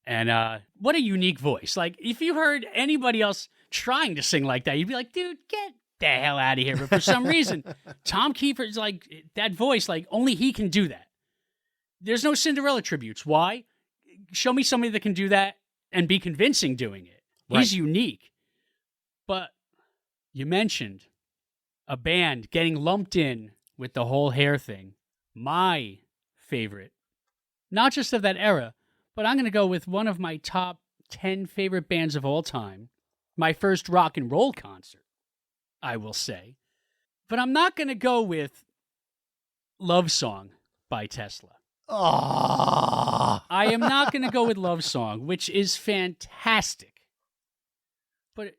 And what a unique voice. Like, if you heard anybody else trying to sing like that, you'd be like, dude, get the hell out of here. But for some reason, Tom Kiefer is like, that voice, like, only he can do that. There's no Cinderella tributes. Why? Show me somebody that can do that and be convincing doing it. Right. He's unique. But you mentioned a band getting lumped in with the whole hair thing. My favorite, not just of that era, but I'm going to go with one of my top 10 favorite bands of all time. My first rock and roll concert. I will say. But I'm not going to go with Love Song by Tesla. Oh. I am not going to go with Love Song, which is fantastic. But,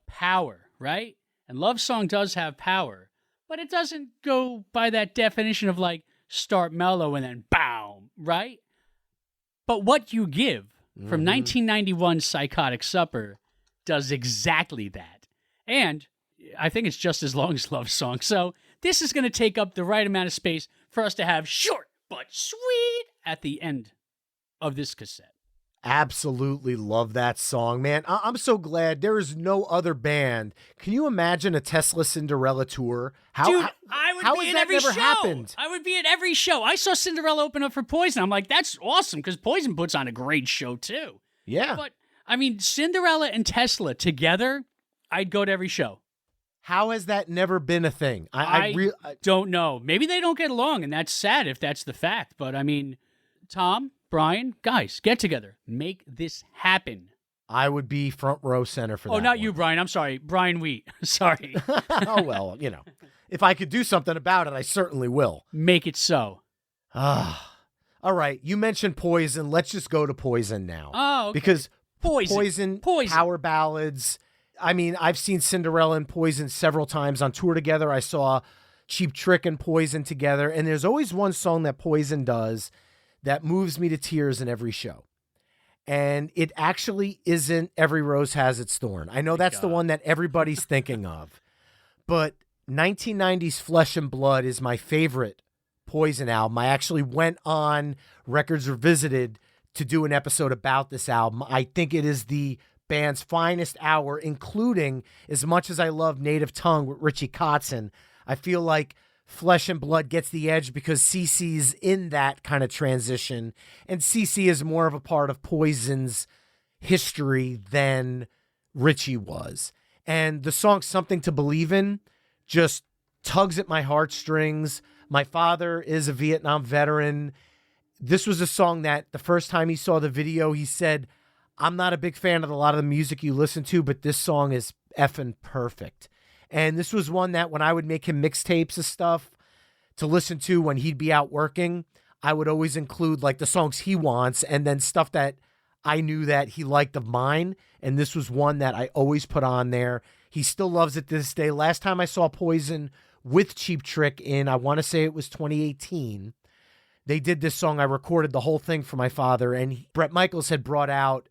power, right? And Love Song does have power, but it doesn't go by that definition of like start mellow and then boom, right? But What You Give from 1991's Psychotic Supper does exactly that. And I think it's just as long as Love Song. So this is going to take up the right amount of space for us to have short but sweet at the end of this cassette. Absolutely love that song, man. I'm so glad there is no other band. Can you imagine a Tesla Cinderella tour? Dude, I would how be has at that every never show. happened? I would be at every show. I saw Cinderella open up for Poison. I'm like, that's awesome because Poison puts on a great show too. Yeah. But, Cinderella and Tesla together, I'd go to every show. How has that never been a thing? I don't know. Maybe they don't get along, and that's sad if that's the fact. But, Tom, Brian, guys, get together. Make this happen. I would be front row center for that. Oh, not one. you, Brian. I'm sorry. Brian Wheat. Sorry. Oh, well, if I could do something about it, I certainly will. Make it so. All right. You mentioned Poison. Let's just go to Poison now. Oh, okay. Because Poison. Power ballads. I've seen Cinderella and Poison several times on tour together. I saw Cheap Trick and Poison together. And there's always one song that Poison does that moves me to tears in every show. And it actually isn't Every Rose Has Its Thorn. I know that's the one that everybody's thinking of. But 1990's Flesh and Blood is my favorite Poison album. I actually went on Records Revisited to do an episode about this album. I think it is the band's finest hour, including, as much as I love Native Tongue with Richie Kotzen, I feel like Flesh and Blood gets the edge because CeCe's in that kind of transition, and CeCe is more of a part of Poison's history than Richie was. And the song Something to Believe In just tugs at my heartstrings. My father is a Vietnam veteran. This was a song that the first time he saw the video, he said, I'm not a big fan of a lot of the music you listen to, but this song is effing perfect. And this was one that when I would make him mixtapes of stuff to listen to when he'd be out working, I would always include like the songs he wants and then stuff that I knew that he liked of mine. And this was one that I always put on there. He still loves it to this day. Last time I saw Poison with Cheap Trick in, I want to say it was 2018, they did this song. I recorded the whole thing for my father, and Bret Michaels had brought out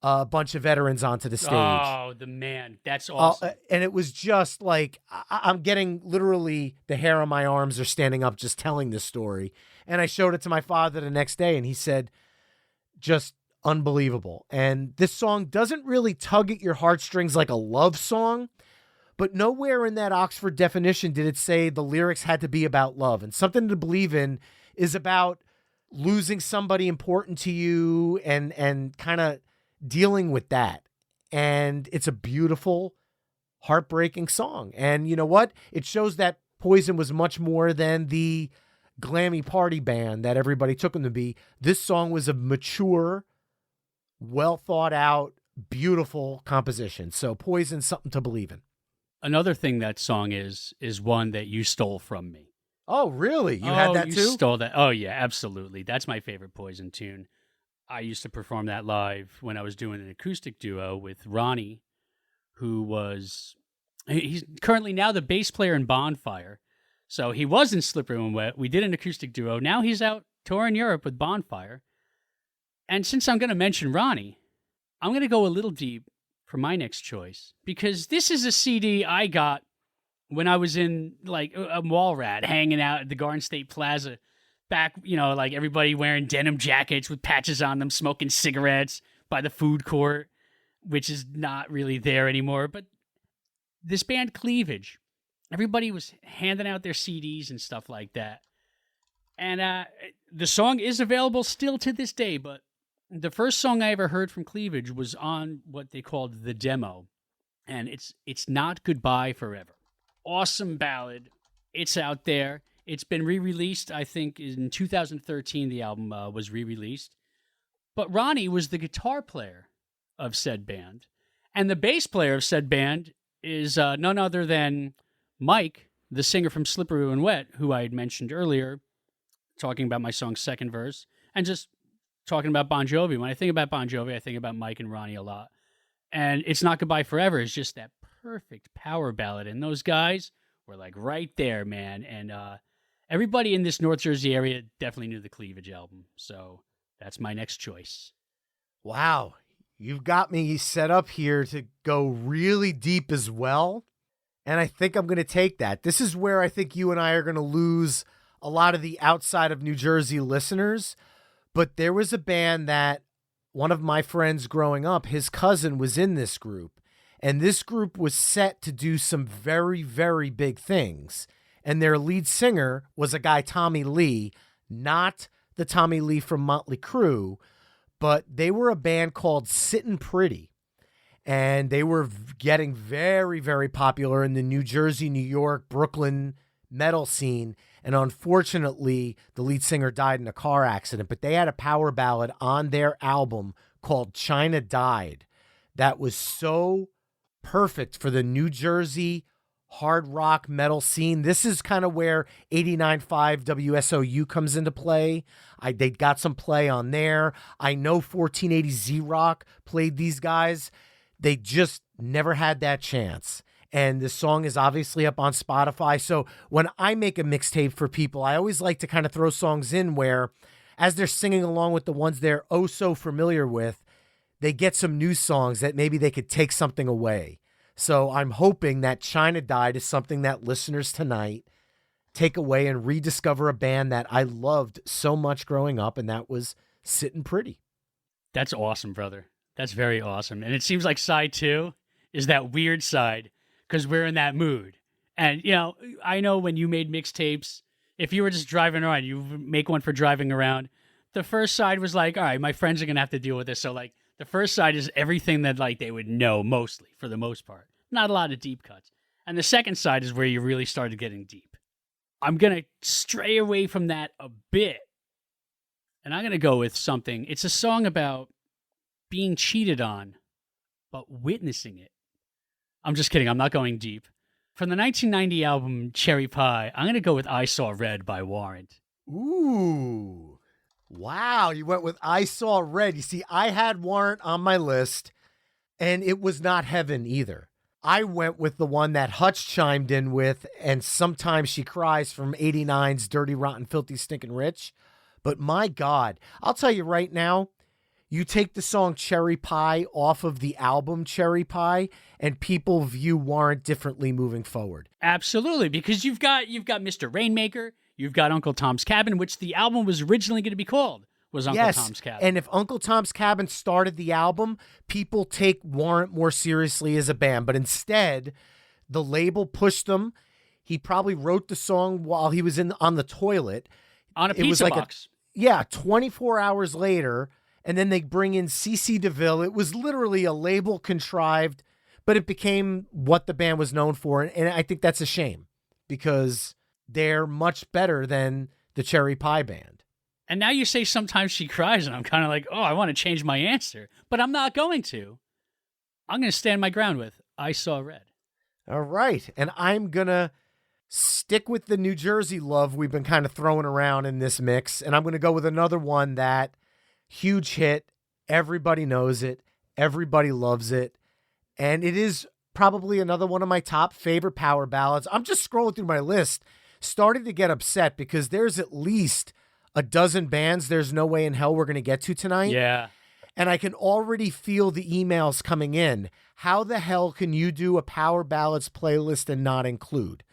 a bunch of veterans onto the stage. Oh, the man. That's awesome. And it was just like, I'm getting literally the hair on my arms are standing up just telling this story. And I showed it to my father the next day, and he said, just unbelievable. And this song doesn't really tug at your heartstrings like a love song, but nowhere in that Oxford definition did it say the lyrics had to be about love. And Something to Believe In is about losing somebody important to you and kind of dealing with that. And it's a beautiful, heartbreaking song. And you know what? It shows that Poison was much more than the glammy party band that everybody took them to be. This song was a mature, well thought out, beautiful composition. So Poison, Something to Believe In. Another thing that song is one that you stole from me. Oh, really? You had that you too? Stole that. Oh, yeah, absolutely. That's my favorite Poison tune. I used to perform that live when I was doing an acoustic duo with Ronnie, he's currently now the bass player in Bonfire. So he was in Slippery When Wet. We did an acoustic duo. Now he's out touring Europe with Bonfire. And since I'm going to mention Ronnie, I'm going to go a little deep for my next choice, because this is a CD I got when I was in like a mall rat hanging out at the Garden State Plaza back, like everybody wearing denim jackets with patches on them, smoking cigarettes by the food court, which is not really there anymore. But this band Cleavage, everybody was handing out their CDs and stuff like that. And the song is available still to this day, but the first song I ever heard from Cleavage was on what they called the demo. And it's Not Goodbye Forever. Awesome ballad. It's out there. It's been re-released, I think, in 2013, the album was re-released. But Ronnie was the guitar player of said band. And the bass player of said band is none other than Mike, the singer from Slippery When Wet, who I had mentioned earlier, talking about my song Second Verse, and just talking about Bon Jovi. When I think about Bon Jovi, I think about Mike and Ronnie a lot. And It's Not Goodbye Forever is just that perfect power ballad. And those guys were like right there, man. And everybody in this North Jersey area definitely knew the Cleavage album. So that's my next choice. Wow. You've got me set up here to go really deep as well. And I think I'm going to take that. This is where I think you and I are going to lose a lot of the outside of New Jersey listeners. But there was a band that one of my friends growing up, his cousin was in this group. And this group was set to do some very, very big things. And their lead singer was a guy, Tommy Lee, not the Tommy Lee from Motley Crue, but they were a band called Sittin' Pretty. And they were getting very, very popular in the New Jersey, New York, Brooklyn metal scene. And unfortunately, the lead singer died in a car accident. But they had a power ballad on their album called China Died that was so perfect for the New Jersey hard rock metal scene. This is kind of where 89.5 WSOU comes into play. They got some play on there. I know 1480 Rock played these guys. They just never had that chance. And the song is obviously up on Spotify. So when I make a mixtape for people, I always like to kind of throw songs in where, as they're singing along with the ones they're oh so familiar with, they get some new songs that maybe they could take something away. So I'm hoping that China Died is something that listeners tonight take away and rediscover a band that I loved so much growing up, and that was Sittin' Pretty. That's awesome, brother. That's very awesome. And it seems like side 2 is that weird side because we're in that mood. And, you know, I know when you made mixtapes, if you were just driving around, you make one for driving around, the first side was like, all right, my friends are going to have to deal with this. So, like, the first side is everything that, like, they would know mostly, for the most part. Not a lot of deep cuts. And the second side is where you really started getting deep. I'm going to stray away from that a bit. And I'm going to go with something. It's a song about being cheated on, but witnessing it. I'm just kidding. I'm not going deep. From the 1990 album Cherry Pie, I'm going to go with I Saw Red by Warrant. Ooh. Wow. You went with I Saw Red. You see, I had Warrant on my list, and it was not Heaven either. I went with the one that Hutch chimed in with, and Sometimes She Cries from 89's Dirty, Rotten, Filthy, Stinkin' Rich. But my God, I'll tell you right now, you take the song Cherry Pie off of the album Cherry Pie, and people view Warrant differently moving forward. Absolutely, because you've got Mr. Rainmaker, you've got Uncle Tom's Cabin, which the album was originally going to be called, was Uncle Tom's Cabin. And if Uncle Tom's Cabin started the album, people take Warrant more seriously as a band. But instead, the label pushed them. He probably wrote the song while he was on the toilet. On a pizza box. 24 hours later, and then they bring in CeCe DeVille. It was literally a label contrived, but it became what the band was known for. And I think that's a shame because they're much better than the Cherry Pie Band. And now you say Sometimes She Cries, and I'm kind of like, oh, I want to change my answer. But I'm not going to. I'm going to stand my ground with I Saw Red. All right. And I'm going to stick with the New Jersey love we've been kind of throwing around in this mix. And I'm going to go with another one that huge hit. Everybody knows it. Everybody loves it. And it is probably another one of my top favorite power ballads. I'm just scrolling through my list, starting to get upset because there's at least a dozen bands There's No Way in Hell we're going to get to tonight. Yeah. And I can already feel the emails coming in. How the hell can you do a power ballads playlist and not include?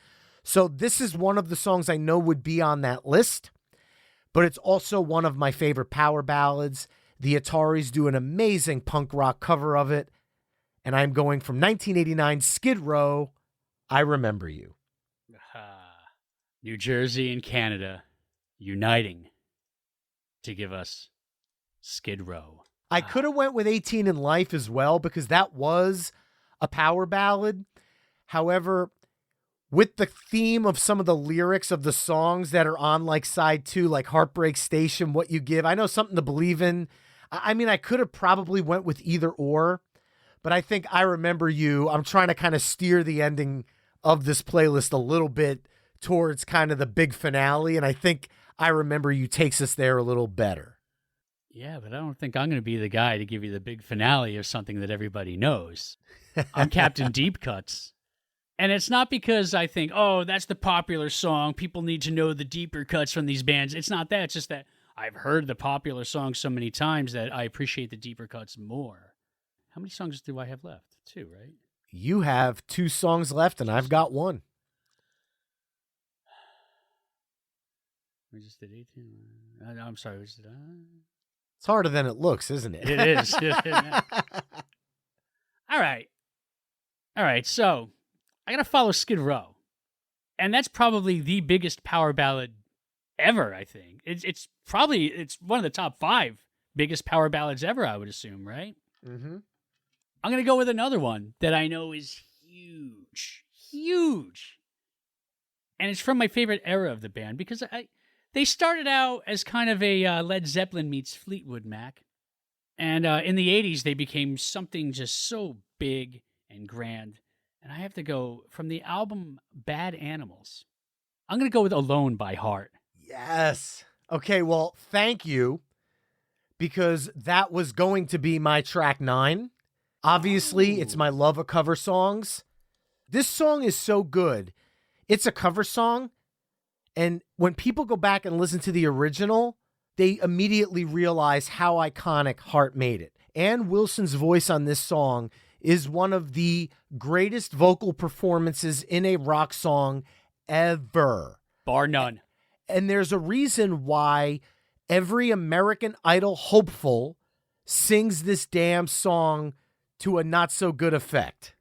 So this is one of the songs I know would be on that list, but it's also one of my favorite power ballads. The Ataris do an amazing punk rock cover of it. And I'm going from 1989 Skid Row, I Remember You. New Jersey and Canada uniting to give us Skid Row. I could have went with 18 in Life as well because that was a power ballad. However, with the theme of some of the lyrics of the songs that are on like side 2, like Heartbreak Station, What You Give, I know Something to Believe in. I mean, I could have probably went with either or, But I think I Remember You, I'm trying to kind of steer the ending of this playlist a little bit towards kind of the big finale. And I think I Remember You takes us there a little better. Yeah, but I don't think I'm going to be the guy to give you the big finale of something that everybody knows. I'm Captain Deep Cuts. And it's not because I think, oh, that's the popular song. People need to know the deeper cuts from these bands. It's not that. It's just that I've heard the popular song so many times that I appreciate the deeper cuts more. How many songs do I have left? 2, right? You have 2 songs left, and I've got 1. We just did 18. I'm sorry. We just did, It's harder than it looks, isn't it? It is. All right. All right. So I got to follow Skid Row. And that's probably the biggest power ballad ever, I think. It's one of the top 5 biggest power ballads ever, I would assume, right? Mm-hmm. I'm going to go with another one that I know is huge. Huge. And it's from my favorite era of the band because they started out as kind of a Led Zeppelin meets Fleetwood Mac. And in the 80s, they became something just so big and grand. And I have to go from the album Bad Animals. I'm going to go with Alone by Heart. Yes. Okay, well, thank you, because that was going to be my track 9. Obviously, It's my love of cover songs. This song is so good. It's a cover song, and when people go back and listen to the original, they immediately realize how iconic Heart made it. Ann Wilson's voice on this song is one of the greatest vocal performances in a rock song ever. Bar none. And there's a reason why every American Idol hopeful sings this damn song to a not so good effect.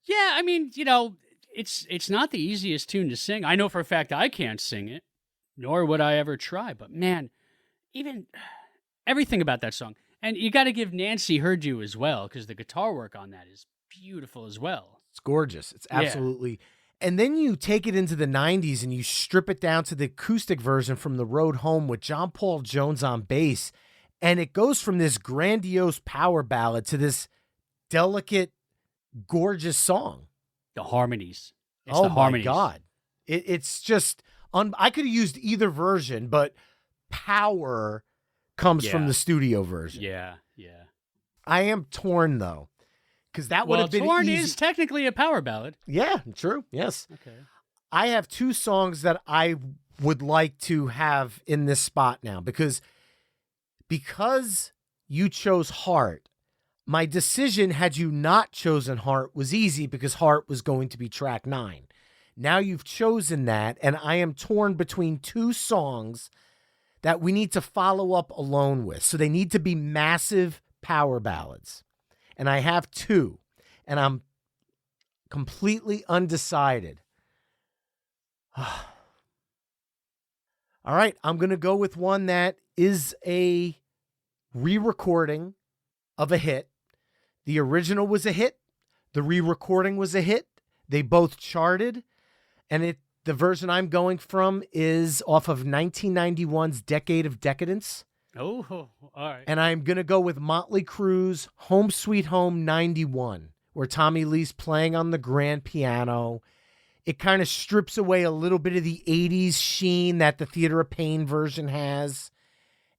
Yeah, I mean, it's not the easiest tune to sing. I know for a fact I can't sing it, nor would I ever try. But man, even everything about that song. And you got to give Nancy her due as well, because the guitar work on that is beautiful as well. It's gorgeous. It's absolutely. Yeah. And then you take it into the 90s and you strip it down to the acoustic version from The Road Home with John Paul Jones on bass. And it goes from this grandiose power ballad to this delicate, gorgeous song. The harmonies. It's oh the harmonies. My God. It's just, I could have used either version, but power comes from the studio version. Yeah. I am torn, though, because that would have been Torn easy. is technically a power ballad. Yeah, true. Yes. Okay. I have 2 songs that I would like to have in this spot now because you chose Heart. My decision, had you not chosen Heart, was easy because Heart was going to be track 9. Now you've chosen that, and I am torn between 2 songs that we need to follow up Alone with. So they need to be massive power ballads. And I have 2, and I'm completely undecided. All right, I'm going to go with one that is a re-recording of a hit. The original was a hit. The re-recording was a hit. They both charted. And the version I'm going from is off of 1991's Decade of Decadence. Oh, all right. And I'm going to go with Motley Crue's Home Sweet Home 91, where Tommy Lee's playing on the grand piano. It kind of strips away a little bit of the 80s sheen that the Theater of Pain version has.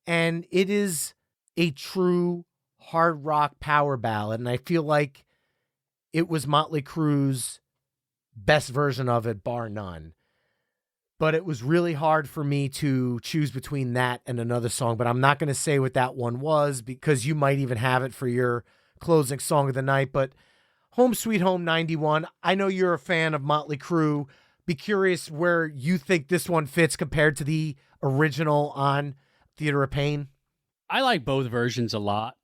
And it is a true hard rock power ballad. And I feel like it was Motley Crue's best version of it, bar none. But it was really hard for me to choose between that and another song. But I'm not going to say what that one was because you might even have it for your closing song of the night. But Home Sweet Home 91, I know you're a fan of Motley Crue. Be curious where you think this one fits compared to the original on Theater of Pain. I like both versions a lot.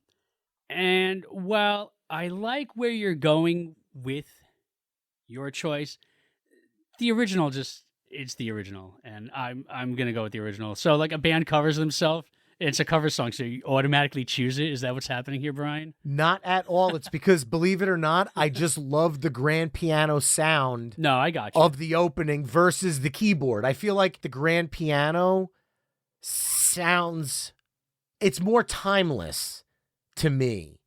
And while I like where you're going with your choice, the original it's the original, and I'm going to go with the original. So like a band covers themselves, it's a cover song, so you automatically choose it. Is that what's happening here, Brian? Not at all. It's because, believe it or not, I just love the grand piano sound. No, I got you. Of the opening versus the keyboard. I feel like the grand piano sounds, it's more timeless to me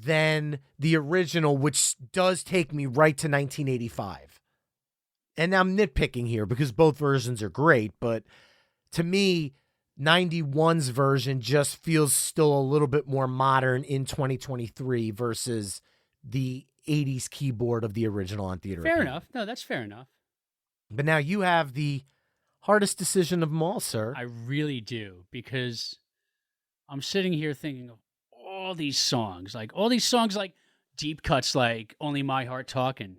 than the original, which does take me right to 1985. And I'm nitpicking here because both versions are great, but to me, 91's version just feels still a little bit more modern in 2023 versus the 80s keyboard of the original on Theater. Fair enough. No, that's fair enough. But now you have the hardest decision of them all, sir. I really do, because I'm sitting here thinking of all these songs like deep cuts like Only My Heart Talkin'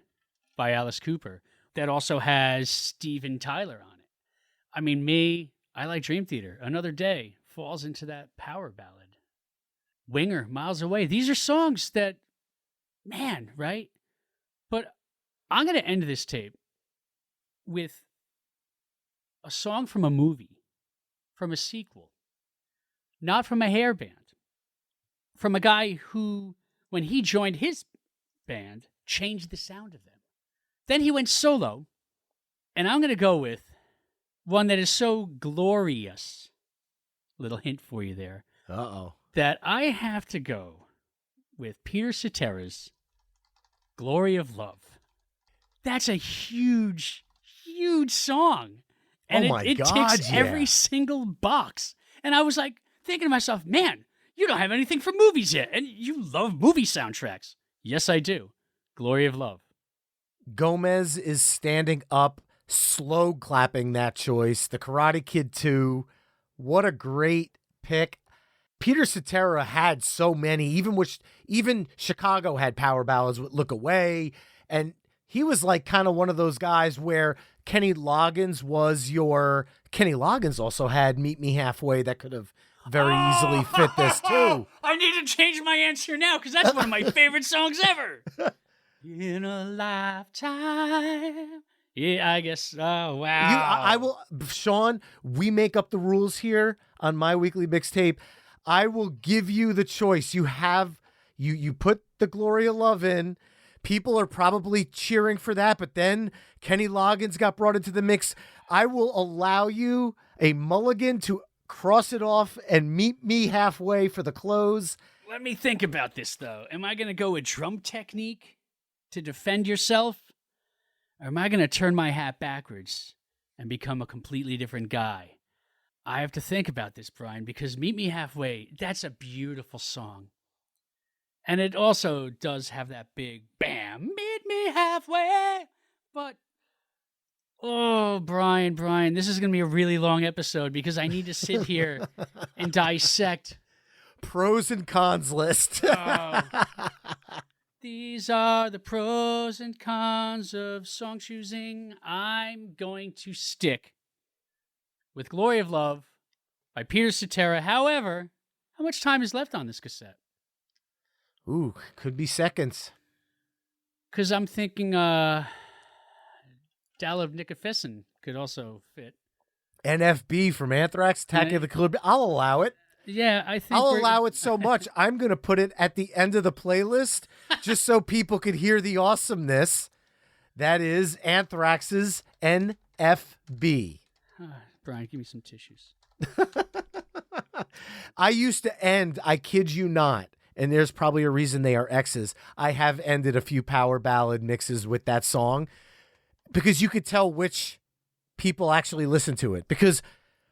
by Alice Cooper that also has Steven Tyler on it. I mean, I like Dream Theater. Another Day falls into that power ballad. Winger, Miles Away. These are songs that, man, right? But I'm going to end this tape with a song from a movie, from a sequel, not from a hair band, from a guy who, when he joined his band, changed the sound of them. Then he went solo, and I'm going to go with one that is so glorious, little hint for you there, that I have to go with Peter Cetera's Glory of Love. That's a huge, huge song. And it ticks every single box. And I was like thinking to myself, man, you don't have anything for movies yet. And you love movie soundtracks. Yes, I do. Glory of Love. Gomez is standing up, slow clapping that choice. The Karate Kid 2. What a great pick. Peter Cetera had so many, even Chicago had power ballads with Look Away. And he was like kind of one of those guys where Kenny Loggins also had Meet Me Halfway that could have very easily fit this too. I need to change my answer now because that's one of my favorite songs ever. In a lifetime. Yeah, I guess. Oh, wow. I will, Sean, we make up the rules here on My Weekly Mixtape. I will give you the choice. You put the Glory of Love in. People are probably cheering for that, but then Kenny Loggins got brought into the mix. I will allow you a mulligan to cross it off and Meet Me Halfway for the close. Let me think about this, though. Am I going to go with drum technique to defend yourself? Or am I going to turn my hat backwards and become a completely different guy? I have to think about this, Brian, because Meet Me Halfway, that's a beautiful song. And it also does have that big bam, meet me halfway. But, oh, Brian, this is going to be a really long episode because I need to sit here and dissect. Pros and cons list. These are the pros and cons of song choosing. I'm going to stick with Glory of Love by Peter Cetera. However, how much time is left on this cassette? Ooh, could be seconds. Because I'm thinking Dalib Nicofesin could also fit. NFB from Anthrax, Attack of the Killer. I'll allow it. Yeah, I think I'll allow it so much. I'm going to put it at the end of the playlist just so people could hear the awesomeness. That is Anthrax's NFB. Brian, give me some tissues. I used to end, I kid you not, and there's probably a reason they are X's. I have ended a few power ballad mixes with that song because you could tell which people actually listen to it. Because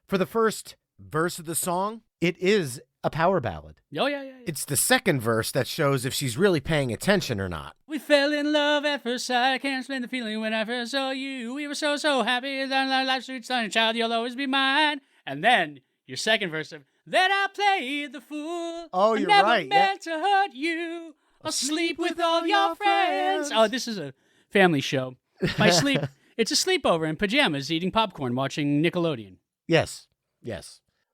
for the first verse of the song, it is a power ballad. Oh, yeah. It's the second verse that shows if she's really paying attention or not. We fell in love at first sight. I can't explain the feeling when I first saw you. We were so, so happy. Life's sweet son, child, you'll always be mine. And then your second verse of, then I played the fool. Oh, you're right. I never meant to hurt you. I'll sleep with all your friends. Oh, this is a family show. By sleep, it's a sleepover in pajamas, eating popcorn, watching Nickelodeon. Yes.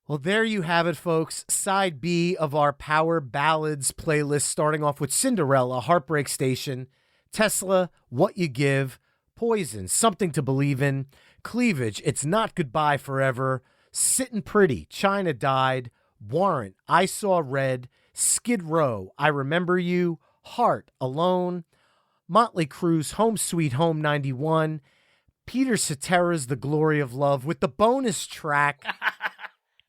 Well, there you have it, folks. Side B of our Power Ballads playlist, starting off with Cinderella, Heartbreak Station, Tesla, What You Give, Poison, Something to Believe In, Cleavage, It's Not Goodbye Forever, Sittin' Pretty, China Died, Warrant, I Saw Red, Skid Row, I Remember You, Heart, Alone, Motley Crue's Home Sweet Home 91, Peter Cetera's The Glory of Love, with the bonus track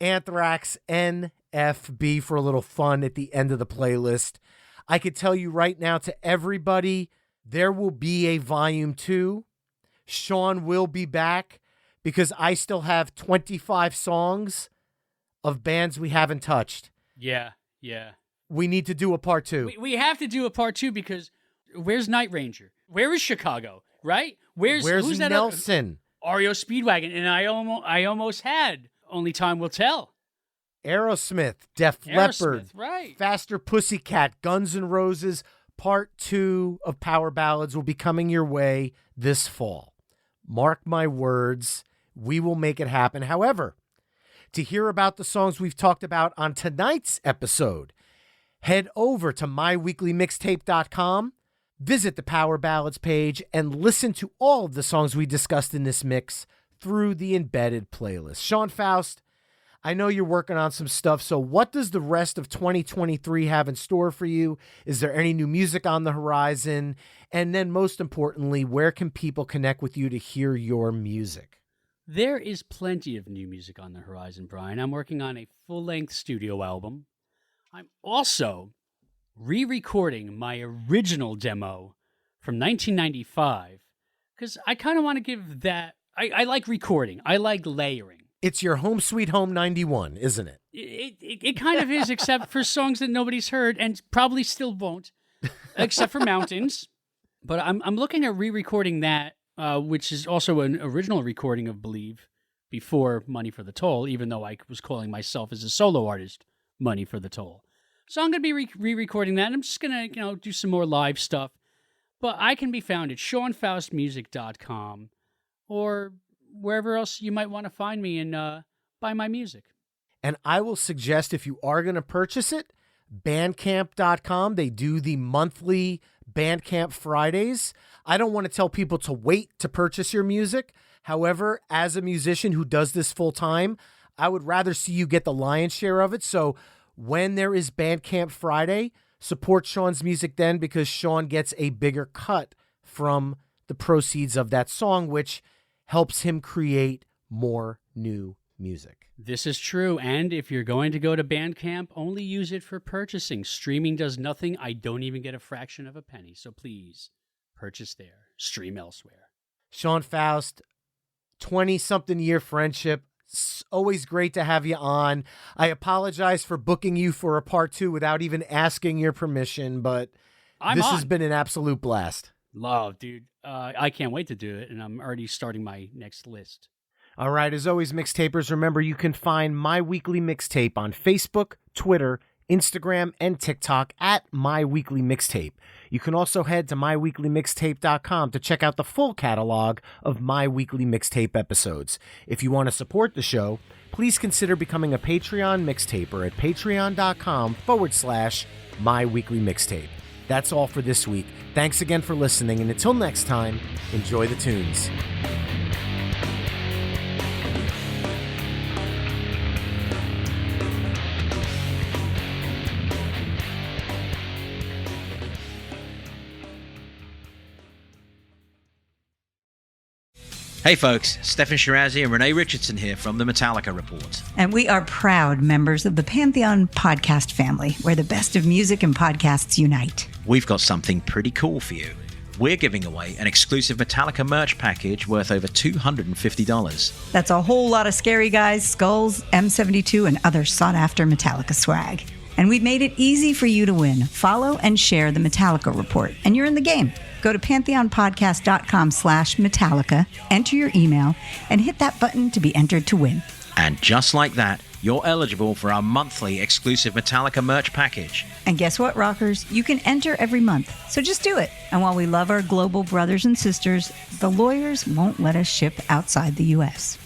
Anthrax NFB for a little fun at the end of the playlist. I could tell you right now to everybody, there will be a volume 2. Sean will be back because I still have 25 songs of bands we haven't touched. Yeah. We need to do a part 2. We have to do a part 2 because where's Night Ranger? Where is Chicago? Right? Who's that Nelson? REO Speedwagon, and I almost had Only Time Will Tell. Aerosmith, Def Leppard, right? Faster Pussycat, Guns N' Roses. Part 2 of Power Ballads will be coming your way this fall. Mark my words, we will make it happen. However, to hear about the songs we've talked about on tonight's episode, head over to myweeklymixtape.com, visit the Power Ballads page, and listen to all of the songs we discussed in this mix through the embedded playlist. Sean Faust, I know you're working on some stuff, so what does the rest of 2023 have in store for you? Is there any new music on the horizon? And then most importantly, where can people connect with you to hear your music? There is plenty of new music on the horizon, Brian. I'm working on a full-length studio album. I'm also re-recording my original demo from 1995 because I kind of want to give that... I like recording. I like layering. It's your Home Sweet Home 91, isn't it? It kind of is, except for songs that nobody's heard and probably still won't, except for Mountains. But I'm looking at re-recording that, which is also an original recording of Believe before Money for the Toll, even though I was calling myself as a solo artist Money for the Toll. So I'm going to be re-recording that. And I'm just going to do some more live stuff. But I can be found at SeanFaustMusic.com or wherever else you might want to find me and buy my music. And I will suggest if you are going to purchase it, Bandcamp.com. They do the monthly Bandcamp Fridays. I don't want to tell people to wait to purchase your music. However, as a musician who does this full time, I would rather see you get the lion's share of it. So when there is Bandcamp Friday, support Sean's music then because Sean gets a bigger cut from the proceeds of that song, which helps him create more new music. This is true, and if you're going to go to Bandcamp, only use it for purchasing. Streaming does nothing. I don't even get a fraction of a penny, so please purchase there. Stream elsewhere. Sean Faust, 20-something year friendship. It's always great to have you on. I apologize for booking you for a part 2 without even asking your permission, but this has been an absolute blast. Love, dude. I can't wait to do it, and I'm already starting my next list. All right, as always, mixtapers, remember you can find My Weekly Mixtape on Facebook, Twitter, Instagram, and TikTok at My Weekly Mixtape. You can also head to myweeklymixtape.com to check out the full catalog of My Weekly Mixtape episodes. If you want to support the show, please consider becoming a Patreon mixtaper at patreon.com/My Weekly Mixtape. That's all for this week. Thanks again for listening, and until next time, enjoy the tunes. Hey folks, Stefan Shirazi and Renee Richardson here from the Metallica Report. And we are proud members of the Pantheon podcast family, where the best of music and podcasts unite. We've got something pretty cool for you. We're giving away an exclusive Metallica merch package worth over $250. That's a whole lot of Scary Guys, skulls, M72, and other sought-after Metallica swag. And we've made it easy for you to win. Follow and share the Metallica Report, and you're in the game. Go to pantheonpodcast.com/Metallica, enter your email, and hit that button to be entered to win. And just like that, you're eligible for our monthly exclusive Metallica merch package. And guess what, rockers? You can enter every month, so just do it. And while we love our global brothers and sisters, the lawyers won't let us ship outside the U.S.